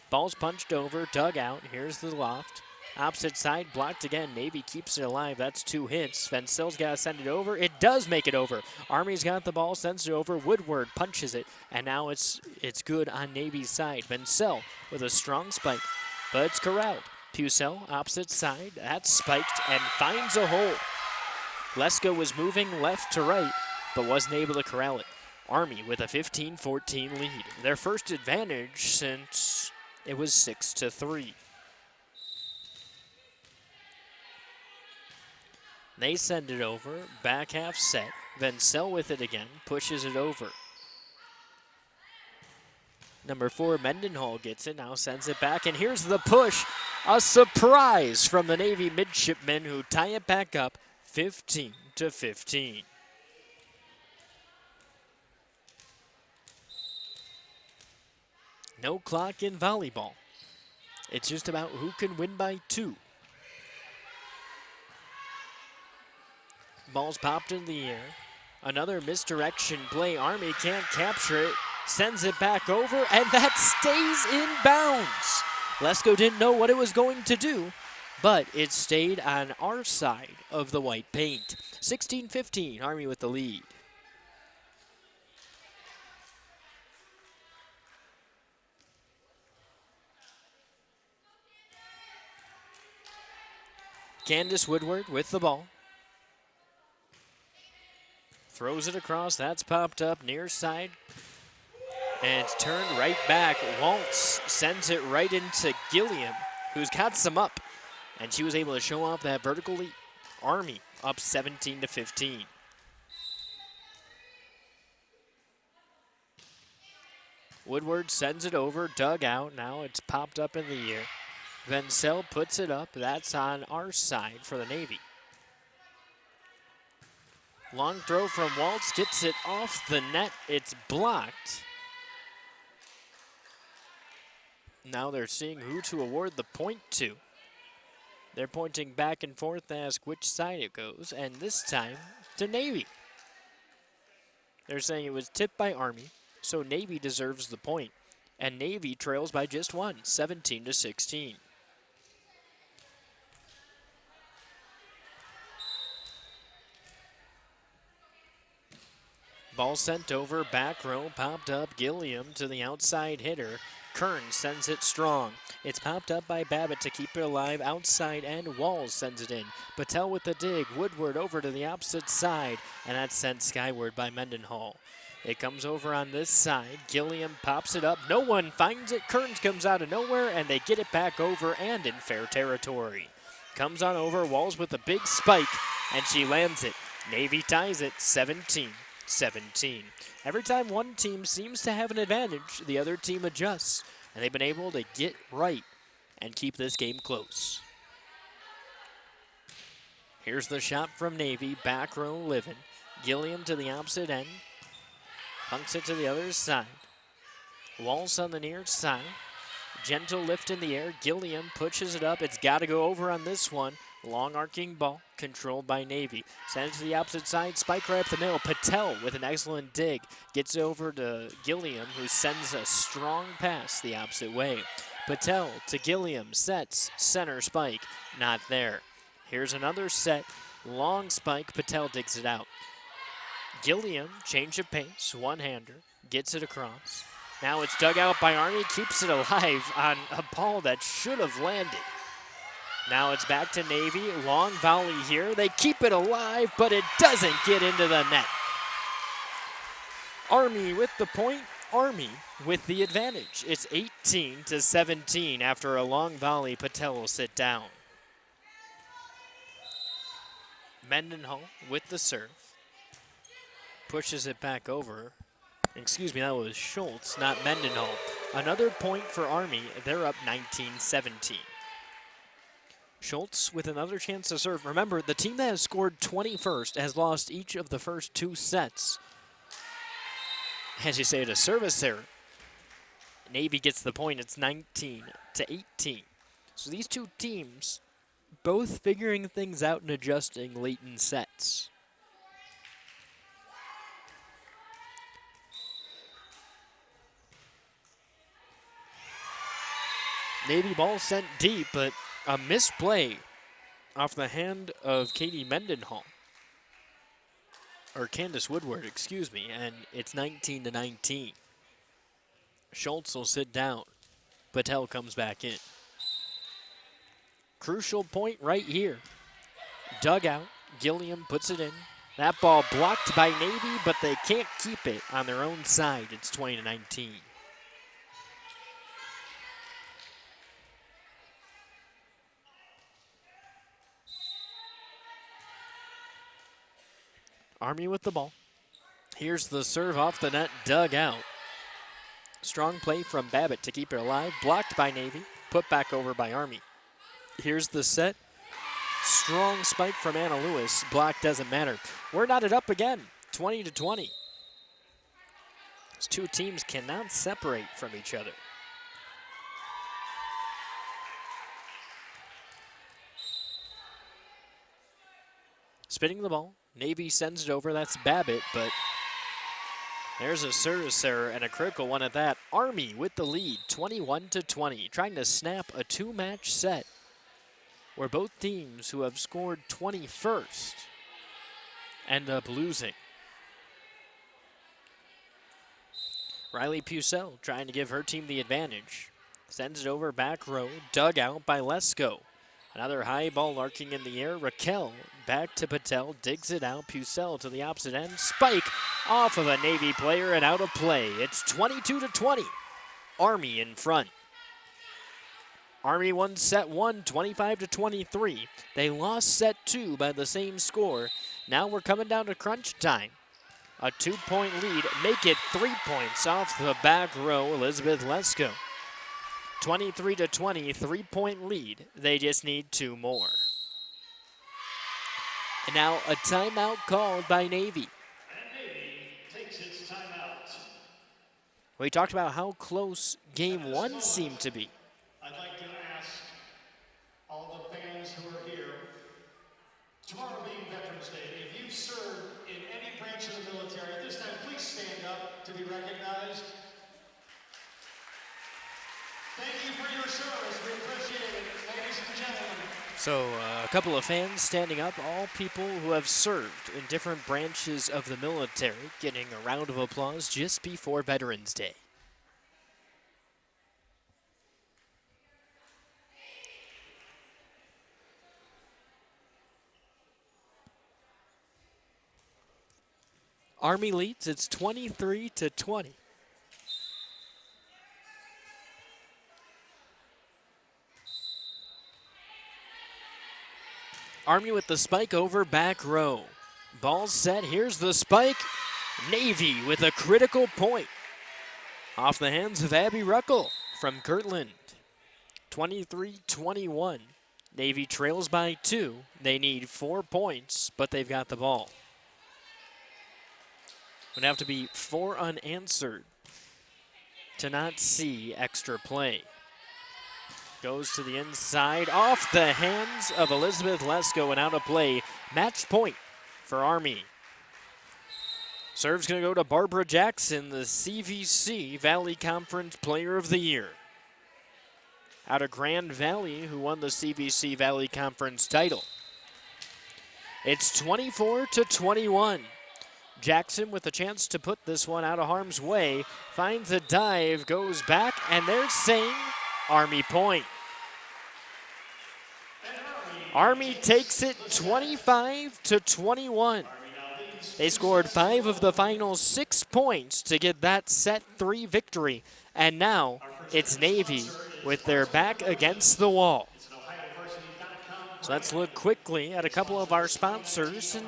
Ball's punched over, dug out. Here's the loft. Opposite side, blocked again. Navy keeps it alive. That's 2 hits. Vencel's got to send it over. It does make it over. Army's got the ball, sends it over. Woodward punches it, and now it's good on Navy's side. Vencel with a strong spike, but it's corralled. Pucell, opposite side. That's spiked and finds a hole. Lesko was moving left to right, but wasn't able to corral it. Army with a 15-14 lead. Their first advantage since it was 6-3. They send it over, back half set. Vencel with it again, pushes it over. Number 4, Mendenhall gets it, now sends it back, and here's the push. A surprise from the Navy midshipmen who tie it back up 15-15. No clock in volleyball. It's just about who can win by 2. Ball's popped in the air. Another misdirection play. Army can't capture it. Sends it back over, and that stays in bounds. Lesko didn't know what it was going to do, but it stayed on our side of the white paint. 16-15, Army with the lead. Candace Woodward with the ball. Throws it across, that's popped up near side. And it's turned right back. Waltz sends it right into Gilliam, who's got some up. And she was able to show off that vertical lead. Army up 17-15. Woodward sends it over, dug out. Now it's popped up in the air. Vencel puts it up. That's on our side for the Navy. Long throw from Waltz, gets it off the net. It's blocked. Now they're seeing who to award the point to. They're pointing back and forth to ask which side it goes, and this time to Navy. They're saying it was tipped by Army, so Navy deserves the point. And Navy trails by just 1, 17-16. Ball sent over, back row, popped up. Gilliam to the outside hitter. Kern sends it strong. It's popped up by Babbitt to keep it alive. Outside end, Walls sends it in. Patel with the dig. Woodward over to the opposite side, and that's sent skyward by Mendenhall. It comes over on this side. Gilliam pops it up. No one finds it. Kearns comes out of nowhere, and they get it back over and in fair territory. Comes on over. Walls with a big spike, and she lands it. Navy ties it 17-17. Every time one team seems to have an advantage, the other team adjusts, and they've been able to get right and keep this game close. Here's the shot from Navy, back row Livin. Gilliam to the opposite end, punks it to the other side. Walls on the near side, gentle lift in the air. Gilliam pushes it up. It's got to go over on this one. Long arcing ball, controlled by Navy. Sends it to the opposite side, spike right up the middle. Patel with an excellent dig. Gets over to Gilliam, who sends a strong pass the opposite way. Patel to Gilliam, sets, center spike, not there. Here's another set, long spike, Patel digs it out. Gilliam, change of pace, one-hander, gets it across. Now it's dug out by Army, keeps it alive on a ball that should have landed. Now it's back to Navy, long volley here. They keep it alive, but it doesn't get into the net. Army with the point, Army with the advantage. It's 18-17 after a long volley. Patel will sit down. Mendenhall with the serve. Pushes it back over. Excuse me, that was Schultz, not Mendenhall. Another point for Army. They're up 19-17. Schultz with another chance to serve. Remember, the team that has scored 20 first has lost each of the first two sets. As you say, to service error. Navy gets the point. It's 19-18. So these two teams both figuring things out and adjusting late in sets. Navy ball sent deep, but a misplay off the hand of Katie Mendenhall. Or Candace Woodward, excuse me, and it's 19-19. Schultz will sit down. Patel comes back in. Crucial point right here. Dugout, Gilliam puts it in. That ball blocked by Navy, but they can't keep it on their own side. It's 20-19. Army with the ball. Here's the serve off the net, dug out. Strong play from Babbitt to keep it alive. Blocked by Navy, put back over by Army. Here's the set. Strong spike from Anna Lewis. Block doesn't matter. We're knotted up again, 20-20. These two teams cannot separate from each other. Spinning the ball. Navy sends it over. That's Babbitt, but there's a service error and a critical one at that. Army with the lead, 21-20, trying to snap a two-match set where both teams who have scored 20 first end up losing. Riley Pucell trying to give her team the advantage. Sends it over back row, dug out by Lesko. Another high ball arcing in the air. Raquel back to Patel, digs it out. Pucell to the opposite end. Spike off of a Navy player and out of play. It's 22-20. Army in front. Army won set one, 25-23. They lost set two by the same score. Now we're coming down to crunch time. A 2-point lead. Make it 3 points off the back row. Elizabeth Lesko. 23-20, 3-point lead. They just need two more. And now a timeout called by Navy. And Navy takes its timeout. We talked about how close game one seemed to be. I'd like to ask all the fans who are here, tomorrow being Veterans Day, if you've served in any branch of the military, at this time, please stand up to be recognized. Thank you for your service. We appreciate it, ladies and gentlemen. So a couple of fans standing up, all people who have served in different branches of the military, getting a round of applause just before Veterans Day. Army leads, it's 23-20. Army with the spike over back row. Ball set, here's the spike. Navy with a critical point. Off the hands of Abby Ruckel from Kirtland. 23-21. Navy trails by 2. They need 4 points, but they've got the ball. Would have to be 4 unanswered to not see extra play. Goes to the inside, off the hands of Elizabeth Lesko and out of play. Match point for Army. Serve's going to go to Barbara Jackson, the CVC Valley Conference Player of the Year. Out of Grand Valley, who won the CVC Valley Conference title. It's 24-21. Jackson with a chance to put this one out of harm's way. Finds a dive, goes back, and they're saying Army point. Army takes it 25-21. They scored 5 of the final 6 points to get that set 3 victory. And now it's Navy with their back against the wall. So let's look quickly at a couple of our sponsors and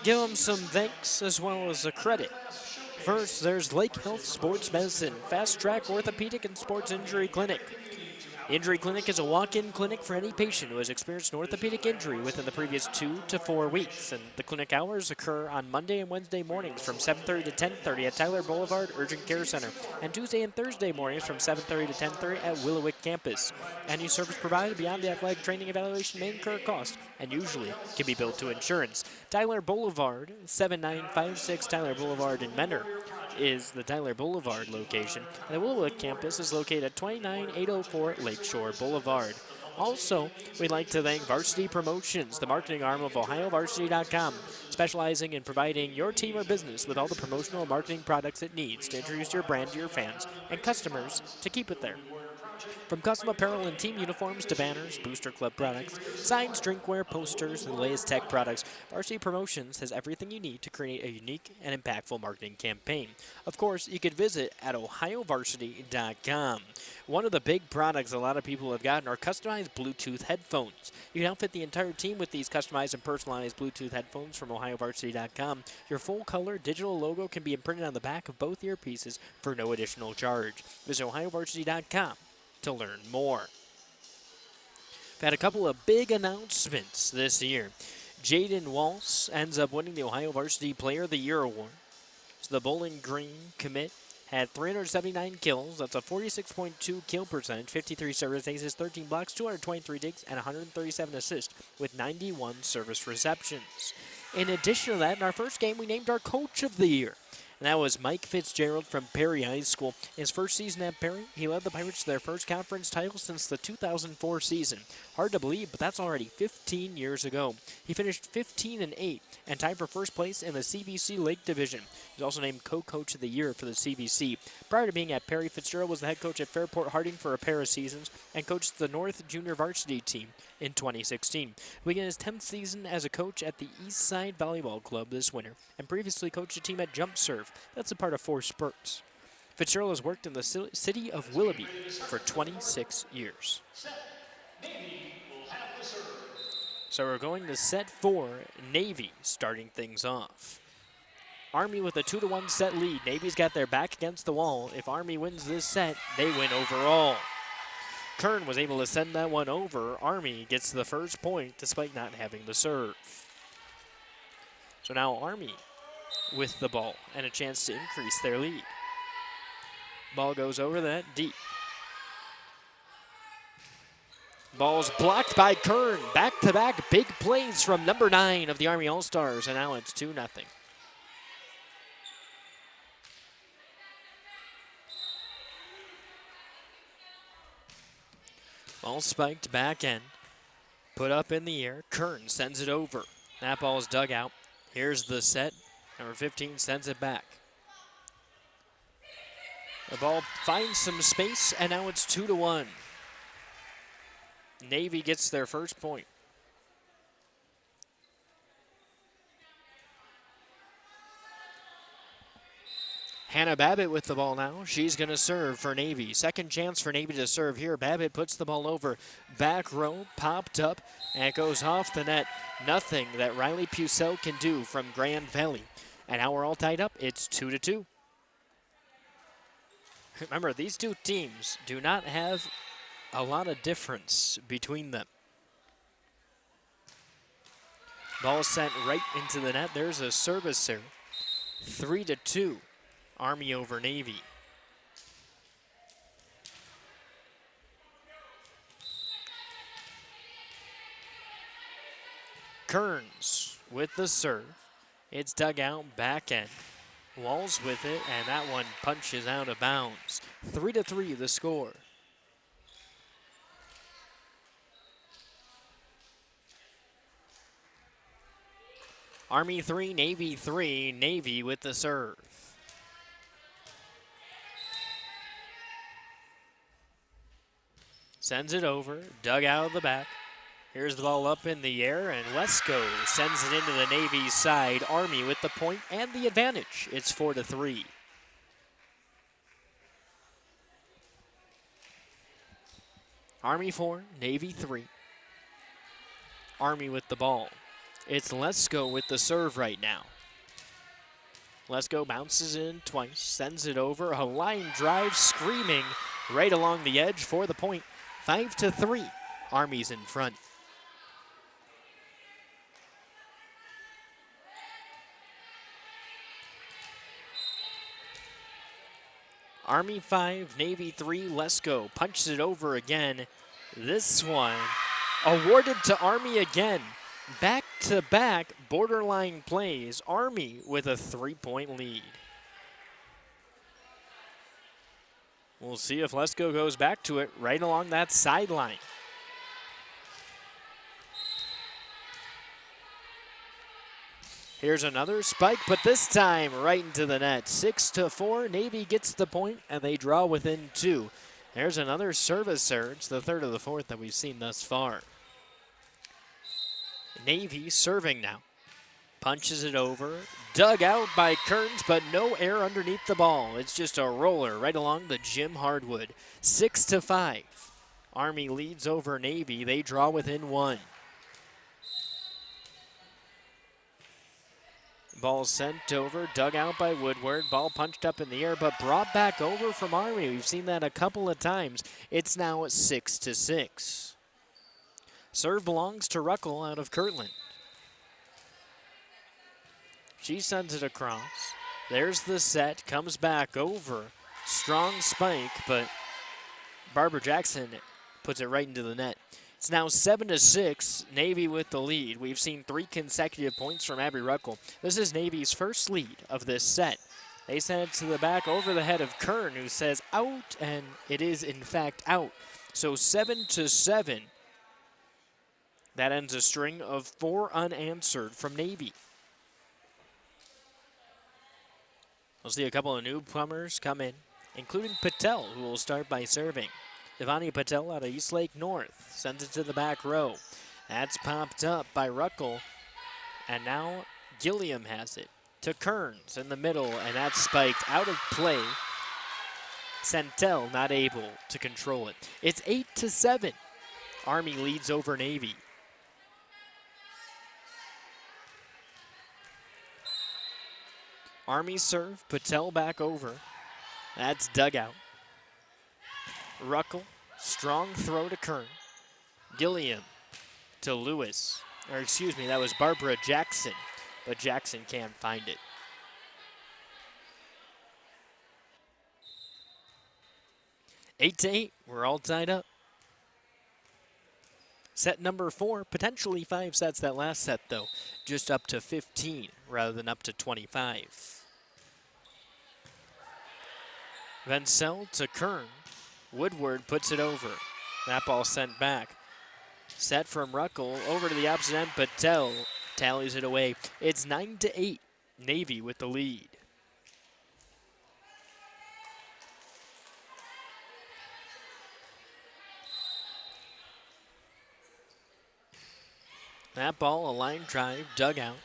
give them some thanks as well as a credit. First, there's Lake Health Sports Medicine, Fast Track Orthopedic and Sports Injury Clinic. Injury Clinic is a walk-in clinic for any patient who has experienced an orthopedic injury within the previous 2 to 4 weeks. And the clinic hours occur on Monday and Wednesday mornings from 7:30 to 10:30 at Tyler Boulevard Urgent Care Center, and Tuesday and Thursday mornings from 7:30 to 10:30 at Willowick Campus. Any service provided beyond the athletic training evaluation may incur cost and usually can be billed to insurance. Tyler Boulevard, 7956 Tyler Boulevard in Mentor, is the Tyler Boulevard location. And the Willowick campus is located at 29804 Lakeshore Boulevard. Also, we'd like to thank Varsity Promotions, the marketing arm of OhioVarsity.com, specializing in providing your team or business with all the promotional marketing products it needs to introduce your brand to your fans and customers to keep it there. From custom apparel and team uniforms to banners, Booster Club products, signs, drinkware, posters, and the latest tech products, Varsity Promotions has everything you need to create a unique and impactful marketing campaign. Of course, you could visit at OhioVarsity.com. One of the big products a lot of people have gotten are customized Bluetooth headphones. You can outfit the entire team with these customized and personalized Bluetooth headphones from OhioVarsity.com. Your full-color digital logo can be imprinted on the back of both earpieces for no additional charge. Visit OhioVarsity.com to learn more. We've had a couple of big announcements this year. Jaden Walsh ends up winning the Ohio Varsity Player of the Year award. So the Bowling Green commit had 379 kills. That's a 46.2 kill percentage, 53 service aces, 13 blocks, 223 digs, and 137 assists with 91 service receptions. In addition to that, in our first game, we named our Coach of the Year. And that was Mike Fitzgerald from Perry High School. His first season at Perry, he led the Pirates to their first conference title since the 2004 season. Hard to believe, but that's already 15 years ago. He finished 15-8 and tied for first place in the CVC Lake Division. He's also named Co-Coach of the Year for the CVC. Prior to being at Perry, Fitzgerald was the head coach at Fairport Harding for a pair of seasons and coached the North Junior Varsity team in 2016. He began his 10th season as a coach at the Eastside Volleyball Club this winter and previously coached a team at Jump Serve. That's a part of 4 Spurts. Fitzgerald has worked in the city of Willoughby for 26 years. So we're going to set 4, Navy starting things off. Army with a 2-1 set lead. Navy's got their back against the wall. If Army wins this set, they win overall. Kern was able to send that one over. Army gets the first point despite not having the serve. So now Army with the ball and a chance to increase their lead. Ball goes over that deep. Ball's blocked by Kern. Back-to-back big plays from number 9 of the Army All-Stars, and now it's 2-0. Ball spiked back end. Put up in the air. Kern sends it over. That ball is dug out. Here's the set. Number 15 sends it back. The ball finds some space, and now it's 2-1. Navy gets their first point. Hannah Babbitt with the ball now. She's going to serve for Navy. Second chance for Navy to serve here. Babbitt puts the ball over. Back row, popped up, and it goes off the net. Nothing that Riley Pucell can do from Grand Valley. And now we're all tied up. It's 2-2. Remember, these two teams do not have a lot of difference between them. Ball sent right into the net. There's a service there. 3-2. Army over Navy. Kearns with the serve. It's dug out, back end. Walls with it, and that one punches out of bounds. 3-3 the score. Army 3, Navy 3. Navy with the serve. Sends it over, dug out of the back. Here's the ball up in the air, and Lesko sends it into the Navy side. Army with the point and the advantage. It's 4-3. Army 4, Navy 3. Army with the ball. It's Lesko with the serve right now. Lesko bounces in twice, sends it over. A line drive, screaming right along the edge for the point. 5-3. Army's in front. Army 5, Navy 3. Lesko punches it over again. This one awarded to Army again. Back-to-back borderline plays. Army with a 3-point lead. We'll see if Lesko goes back to it right along that sideline. Here's another spike, but this time right into the net. 6-4, Navy gets the point, and they draw within 2. There's another service surge, the third of the fourth that we've seen thus far. Navy serving now. Punches it over. Dug out by Kearns, but no air underneath the ball. It's just a roller right along the Jim Hardwood. 6-5. Army leads over Navy. They draw within 1. Ball sent over, dug out by Woodward. Ball punched up in the air, but brought back over from Army. We've seen that a couple of times. It's now 6-6. Serve belongs to Ruckel out of Kirtland. She sends it across. There's the set, comes back over. Strong spike, but Barbara Jackson puts it right into the net. It's now 7-6, Navy with the lead. We've seen 3 consecutive points from Abby Ruckel. This is Navy's first lead of this set. They send it to the back over the head of Kern, who says out, and it is in fact out. So 7-7. That ends a string of 4 unanswered from Navy. We'll see a couple of newcomers come in, including Patel, who will start by serving. Devani Patel out of Eastlake North sends it to the back row. That's popped up by Ruckel, and now Gilliam has it to Kearns in the middle, and that's spiked out of play. Santel not able to control it. It's 8-7. Army leads over Navy. Army serve, Patel back over. That's dug out. Ruckel, strong throw to Kern. Gilliam to Lewis. Or excuse me, that was Barbara Jackson, but Jackson can't find it. Eight to 8, we're all tied up. Set number 4, potentially 5 sets that last set though. Just up to 15 rather than up to 25. Vencel to Kern. Woodward puts it over. That ball sent back. Set from Ruckel over to the opposite end. Patel tallies it away. It's 9-8. Navy with the lead. That ball, a line drive, dug out.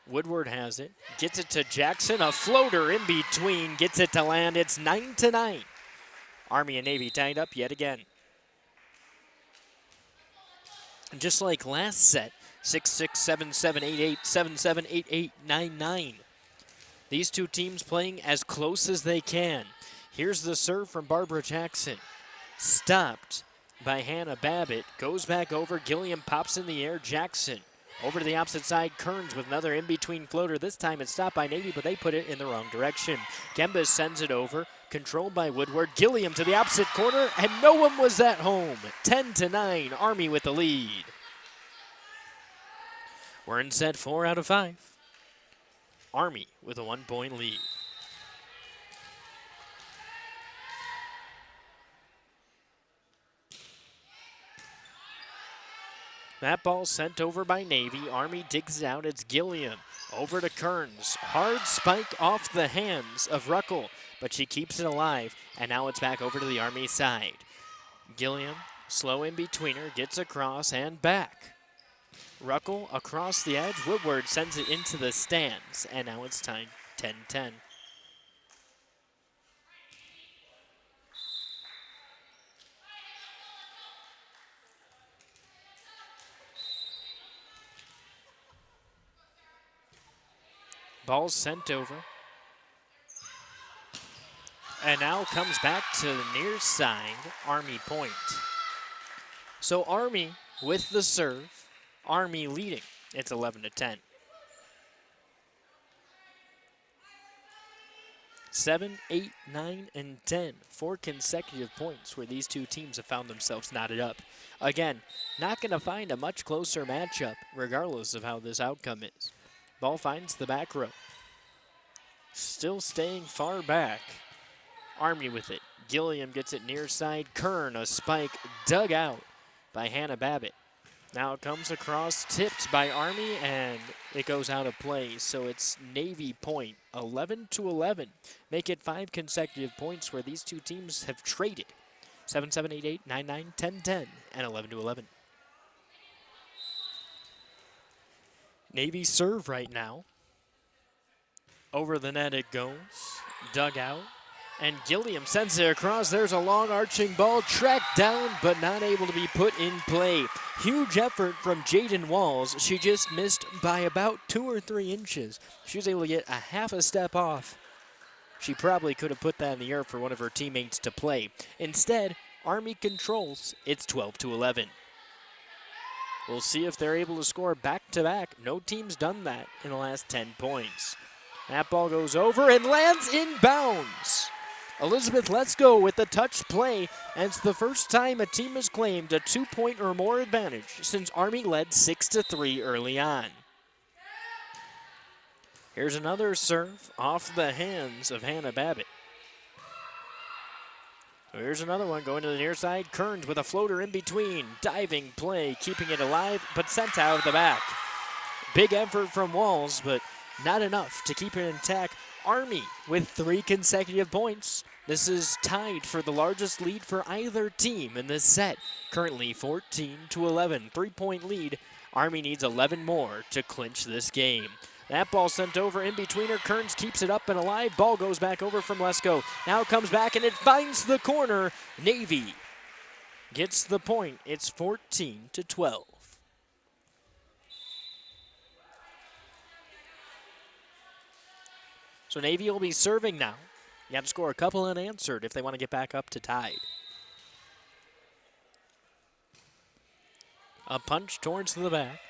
Woodward has it, gets it to Jackson, a floater in between, gets it to land. It's 9-9. Army and Navy tied up yet again. Just like last set, 6-6, 7-7, 8-8, 7-7, 8-8, 9-9. These two teams playing as close as they can. Here's the serve from Barbara Jackson. Stopped by Hannah Babbitt. Goes back over. Gilliam pops in the air. Jackson over to the opposite side. Kearns with another in-between floater. This time it's stopped by Navy, but they put it in the wrong direction. Gembas sends it over. Controlled by Woodward. Gilliam to the opposite corner, and no one was at home. 10-9. Army with the lead. We're in set 4 out of 5. Army with a 1-point lead. That ball sent over by Navy. Army digs it out. It's Gilliam. Over to Kearns. Hard spike off the hands of Ruckel, but she keeps it alive, and now it's back over to the Army side. Gilliam, slow in between her, gets across and back. Ruckel across the edge. Woodward sends it into the stands, and now it's tied 10-10. Ball's sent over. And now comes back to the near side, Army point. So Army with the serve, Army leading. It's 11-10. 7, 8, 9, and 10. 4 consecutive points where these two teams have found themselves knotted up. Again, not going to find a much closer matchup regardless of how this outcome is. Ball finds the back row. Still staying far back. Army with it. Gilliam gets it near side. Kern, a spike dug out by Hannah Babbitt. Now it comes across, tipped by Army, and it goes out of play. So it's Navy point, 11-11. Make it 5 consecutive points where these two teams have traded. 7-7, 8-8, 9-9, 10-10, and 11-11. Navy serve right now. Over the net it goes. Dug out. And Gilliam sends it across. There's a long arching ball. Tracked down, but not able to be put in play. Huge effort from Jaden Walls. She just missed by about 2 or 3 inches. She was able to get a half a step off. She probably could have put that in the air for one of her teammates to play. Instead, Army controls. It's 12-11. We'll see if they're able to score back-to-back. No team's done that in the last 10 points. That ball goes over and lands in bounds. Elizabeth Lesko with the touch play, and it's the first time a team has claimed a 2-point or more advantage since Army led 6-3 early on. Here's another serve off the hands of Hannah Babbitt. Here's another one going to the near side. Kearns with a floater in between. Diving play, keeping it alive, but sent out of the back. Big effort from Walls, but not enough to keep it intact. Army with 3 consecutive points. This is tied for the largest lead for either team in this set. Currently 14-11, 3-point lead. Army needs 11 more to clinch this game. That ball sent over in between her. Kearns keeps it up and alive. Ball goes back over from Lesko. Now comes back and it finds the corner. Navy gets the point. It's 14-12. So Navy will be serving now. You have to score a couple unanswered if they want to get back up to tied. A punch towards the back.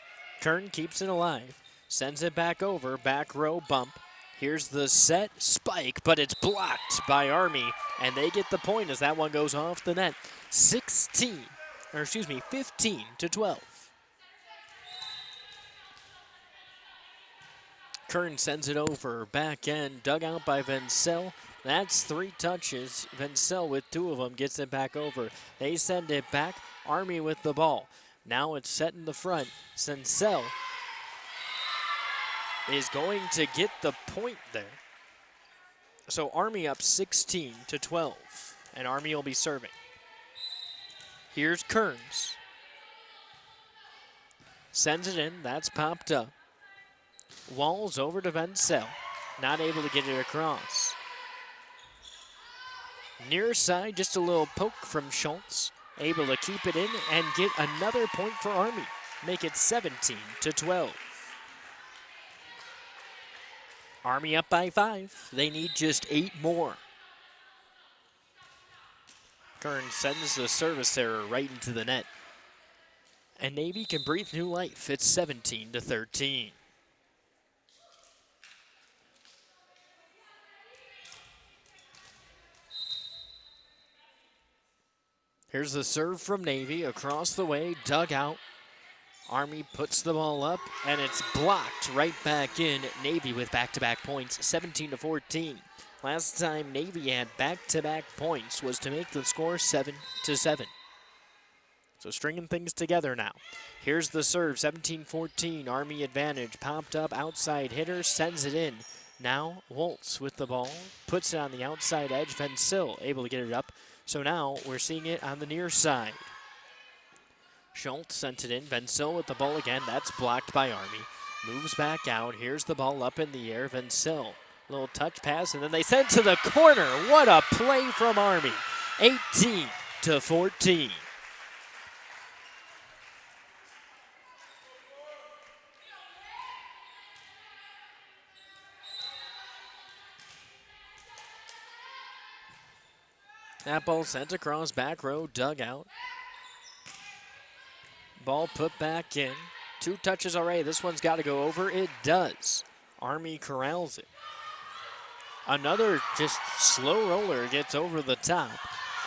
Kern keeps it alive. Sends it back over, back row bump. Here's the set spike, but it's blocked by Army, and they get the point as that one goes off the net. 15-12. Kern sends it over, back end, dug out by Vencel. That's 3 touches. Vencel with 2 of them gets it back over. They send it back. Army with the ball. Now it's set in the front. Sencel is going to get the point there. So Army up 16-12, and Army will be serving. Here's Kearns. Sends it in, that's popped up. Walls over to Vencel, not able to get it across. Near side, just a little poke from Schultz, able to keep it in and get another point for Army. Make it 17-12. Army up by 5. They need just 8 more. Kearns sends the service error right into the net. And Navy can breathe new life. It's 17-13. Here's the serve from Navy across the way, dug out. Army puts the ball up, and it's blocked right back in. Navy with back-to-back points, 17-14. Last time Navy had back-to-back points was to make the score 7-7. So stringing things together now. Here's the serve, 17-14, Army advantage. Popped up, outside hitter, sends it in. Now Woltz with the ball, puts it on the outside edge. Vencil able to get it up. So now we're seeing it on the near side. Schultz sent it in. Vencil with the ball again. That's blocked by Army. Moves back out. Here's the ball up in the air. Vencil. Little touch pass, and then they send to the corner. What a play from Army. 18-14. That ball sent across back row, dug out. Ball put back in. 2 touches already. This one's got to go over. It does. Army corrals it. Another just slow roller gets over the top.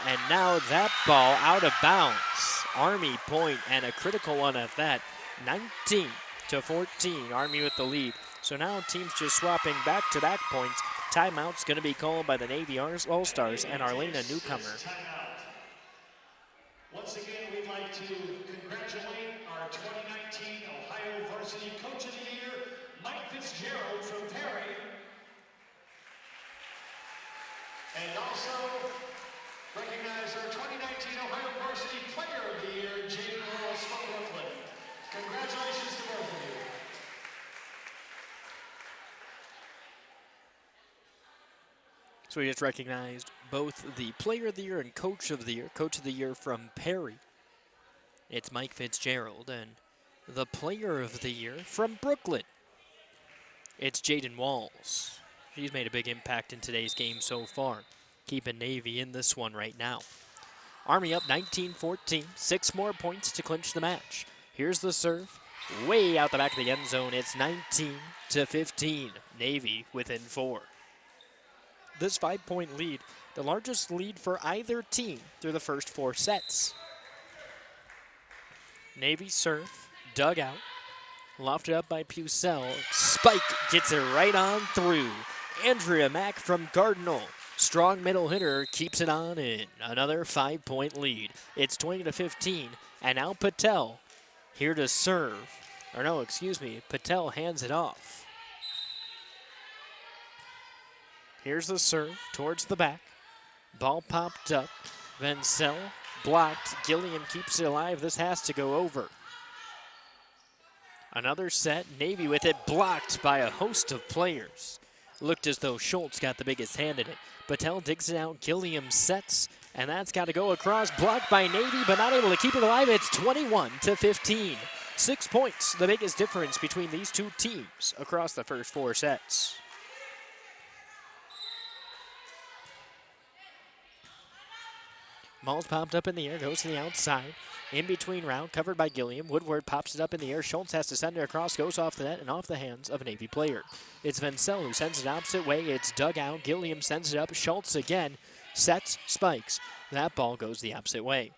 And now that ball out of bounds. Army point, and a critical one at that. 19-14. Army with the lead. So now teams just swapping back-to-back points. Timeout's going to be called by the Navy All-Stars and Arlena Newcomer. Once again, we'd like to congratulate our 2019 Ohio Varsity Coach of the Year, Mike Fitzgerald from Perry. And also recognize our 2019 Ohio Varsity Player of the Year, Jaden Morris from Brooklyn. Congratulations to both of you. So we just recognized both the Player of the Year and Coach of the Year. Coach of the Year from Perry, it's Mike Fitzgerald. And the Player of the Year from Brooklyn, it's Jaden Walls. He's made a big impact in today's game so far, keeping Navy in this one right now. Army up 19-14, 6 more points to clinch the match. Here's the serve, way out the back of the end zone. It's 19-15, Navy within 4. This 5-point lead, the largest lead for either team through the first 4 sets. Navy serve, dug out, lofted up by Pucell. Spike gets it right on through. Andrea Mack from Cardinal. Strong middle hitter keeps it on in. Another 5-point lead. It's 20-15, and now Patel here to serve. Or no, excuse me, Patel hands it off. Here's the serve towards the back. Ball popped up. Vencel blocked. Gilliam keeps it alive. This has to go over. Another set. Navy with it, blocked by a host of players. Looked as though Schultz got the biggest hand in it. Patel digs it out. Gilliam sets, and that's got to go across. Blocked by Navy, but not able to keep it alive. It's 21-15. 6 points, the biggest difference between these two teams across the first 4 sets. Ball's popped up in the air, goes to the outside. In between round, covered by Gilliam. Woodward pops it up in the air. Schultz has to send it across, goes off the net and off the hands of a Navy player. It's Vencel who sends it opposite way. It's dug out. Gilliam sends it up. Schultz again sets, spikes. That ball goes the opposite way.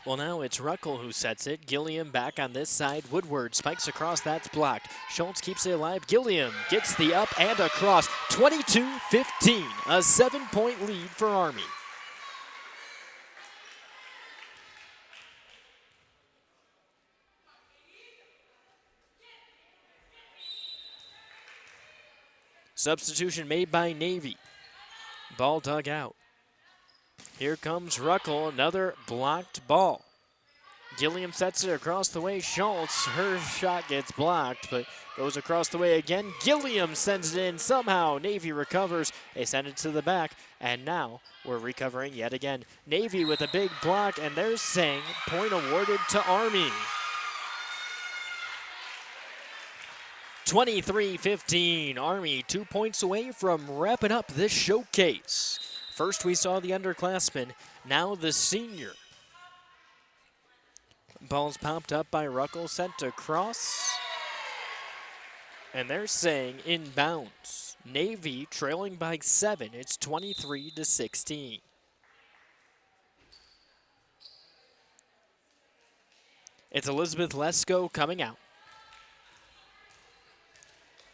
Well, now it's Ruckel who sets it. Gilliam back on this side. Woodward spikes across. That's blocked. Schultz keeps it alive. Gilliam gets the up and across. 22-15, a 7-point lead for Army. Substitution made by Navy. Ball dug out. Here comes Ruckel, another blocked ball. Gilliam sets it across the way. Schultz, her shot gets blocked, but goes across the way again. Gilliam sends it in somehow. Navy recovers. They send it to the back, and now we're recovering yet again. Navy with a big block, and they're saying point awarded to Army. 23-15. Army 2 points away from wrapping up this showcase. First we saw the underclassmen, now the senior. Ball's popped up by Ruckel, sent across. And they're saying inbounds. Navy trailing by 7. It's 23-16. It's Elizabeth Lesko coming out.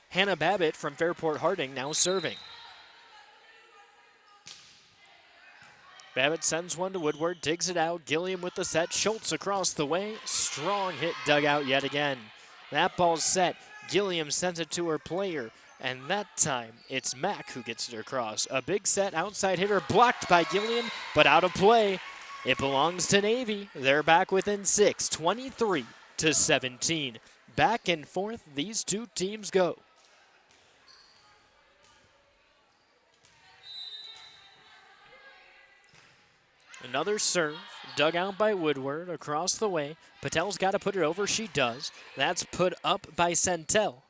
Hannah Babbitt from Fairport Harding now serving. Babbitt sends one to Woodward, digs it out. Gilliam with the set. Schultz across the way. Strong hit dug out yet again. That ball's set. Gilliam sends it to her player, and that time it's Mack who gets it across. A big set outside hitter blocked by Gilliam, but out of play. It belongs to Navy. They're back within 6, 23-17. Back and forth these two teams go. Another serve, dug out by Woodward across the way. Patel's got to put it over. She does. That's put up by Centel.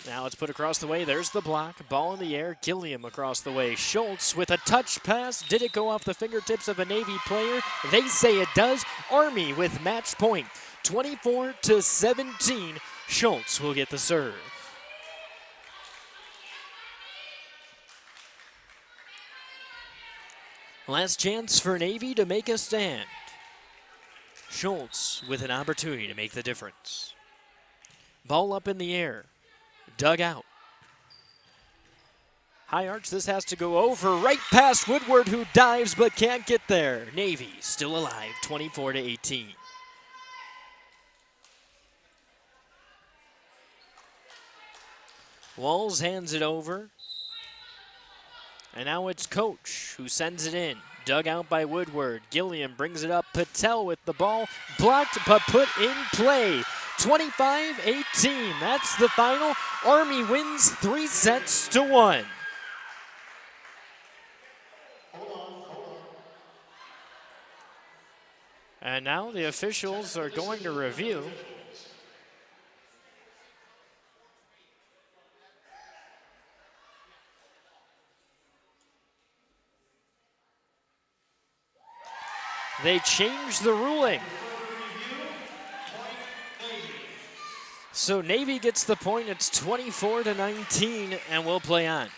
Now it's put across the way. There's the block. Ball in the air. Gilliam across the way. Schultz with a touch pass. Did it go off the fingertips of a Navy player? They say it does. Army with match point. 24-17. Schultz will get the serve. Last chance for Navy to make a stand. Schultz with an opportunity to make the difference. Ball up in the air. Dug out. High arch, this has to go over. Right past Woodward, who dives but can't get there. Navy still alive, 24-18. Walls hands it over. And now it's Coach who sends it in. Dug out by Woodward. Gilliam brings it up. Patel with the ball. Blocked but put in play. 25-18. That's the final. Army wins 3-1. And now the officials are going to review. They changed the ruling. So Navy gets the point. It's 24-19, and we'll play on.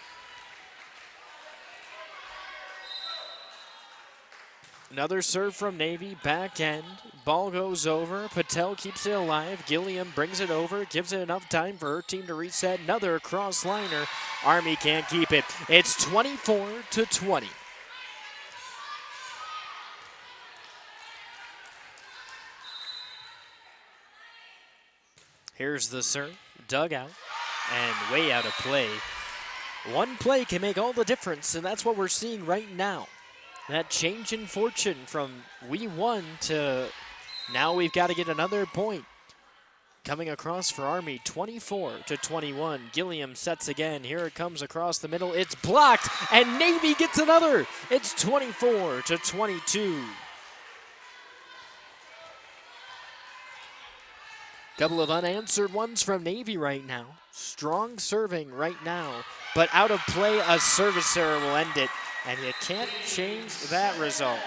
Another serve from Navy, back end. Ball goes over. Patel keeps it alive. Gilliam brings it over, gives it enough time for her team to reset. Another cross liner. Army can't keep it. It's 24-20. Here's the serve, dug out, and way out of play. One play can make all the difference, and that's what we're seeing right now. That change in fortune from we won to now we've got to get another point. Coming across for Army, 24-21. Gilliam sets again. Here it comes across the middle. It's blocked, and Navy gets another. It's 24-22. Couple of unanswered ones from Navy right now. Strong serving right now, but out of play, a service error will end it, and you can't change that result.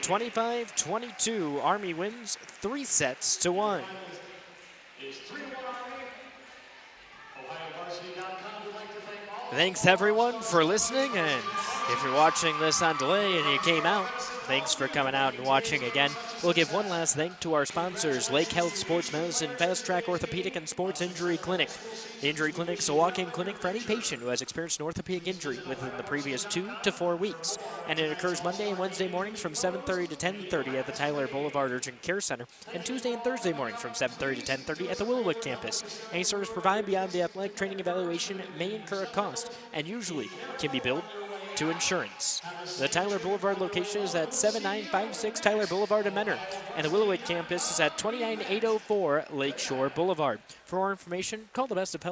25-22, Army wins 3-1. Thanks everyone for listening, and If you're watching this on delay and you came out, thanks for coming out and watching again. We'll give one last thank to our sponsors, Lake Health Sports Medicine, Fast Track Orthopedic and Sports Injury Clinic. The Injury Clinic is a walk-in clinic for any patient who has experienced an orthopedic injury within the previous 2 to 4 weeks. And it occurs Monday and Wednesday mornings from 7:30 to 10:30 at the Tyler Boulevard Urgent Care Center, and Tuesday and Thursday mornings from 7:30 to 10:30 at the Willowwood campus. Any service provided beyond the athletic training evaluation may incur a cost and usually can be billed to insurance. The Tyler Boulevard location is at 7956 Tyler Boulevard in Mentor, and the Willowwood campus is at 29804 Lakeshore Boulevard. For more information, call the Best of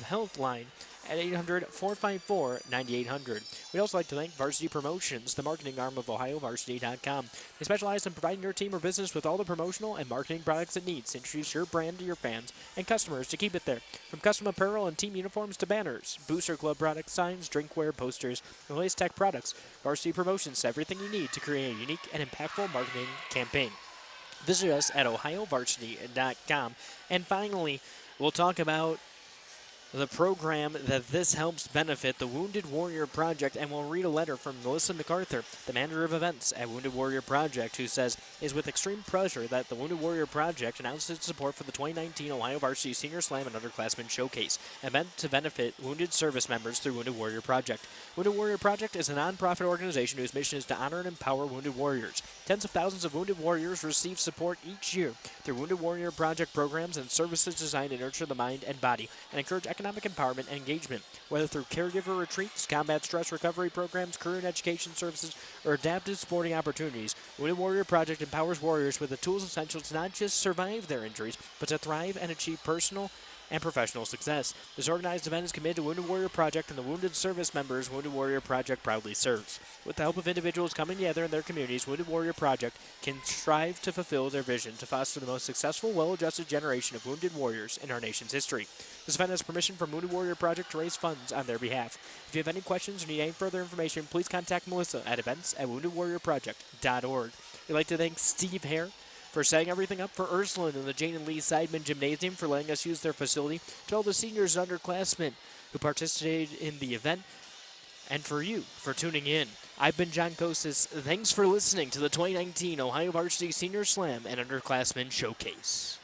Health line at 800-454-9800. We'd also like to thank Varsity Promotions, the marketing arm of OhioVarsity.com. They specialize in providing your team or business with all the promotional and marketing products it needs to introduce your brand to your fans and customers to keep it there. From custom apparel and team uniforms to banners, Booster Club products, signs, drinkware, posters, and latest tech products, Varsity Promotions has everything you need to create a unique and impactful marketing campaign. Visit us at OhioVarsity.com. And finally, we'll talk about the program that this helps benefit, the Wounded Warrior Project, and we'll read a letter from Melissa MacArthur, the manager of events at Wounded Warrior Project, who says, "It is with extreme pleasure that the Wounded Warrior Project announced its support for the 2019 Ohio Varsity Senior Slam and Underclassmen Showcase, an event to benefit wounded service members through Wounded Warrior Project. Wounded Warrior Project is a non-profit organization whose mission is to honor and empower wounded warriors. Tens of thousands of wounded warriors receive support each year through Wounded Warrior Project programs and services designed to nurture the mind and body and encourage economic empowerment and engagement, whether through caregiver retreats, combat stress recovery programs, career and education services, or adaptive sporting opportunities. Wounded Warrior Project empowers warriors with the tools essential to not just survive their injuries, but to thrive and achieve personal and professional success. This organized event is committed to Wounded Warrior Project and the wounded service members Wounded Warrior Project proudly serves. With the help of individuals coming together in their communities, Wounded Warrior Project can strive to fulfill their vision to foster the most successful, well-adjusted generation of wounded warriors in our nation's history. This event has permission from Wounded Warrior Project to raise funds on their behalf. If you have any questions or need any further information, please contact Melissa at events@woundedwarriorproject.org. We'd like to thank Steve Hare for setting everything up for Ursuline and the Jane and Lee Seidman Gymnasium for letting us use their facility, to all the seniors and underclassmen who participated in the event, and for you for tuning in. I've been John Kosis. Thanks for listening to the 2019 Ohio Varsity Senior Slam and Underclassmen Showcase.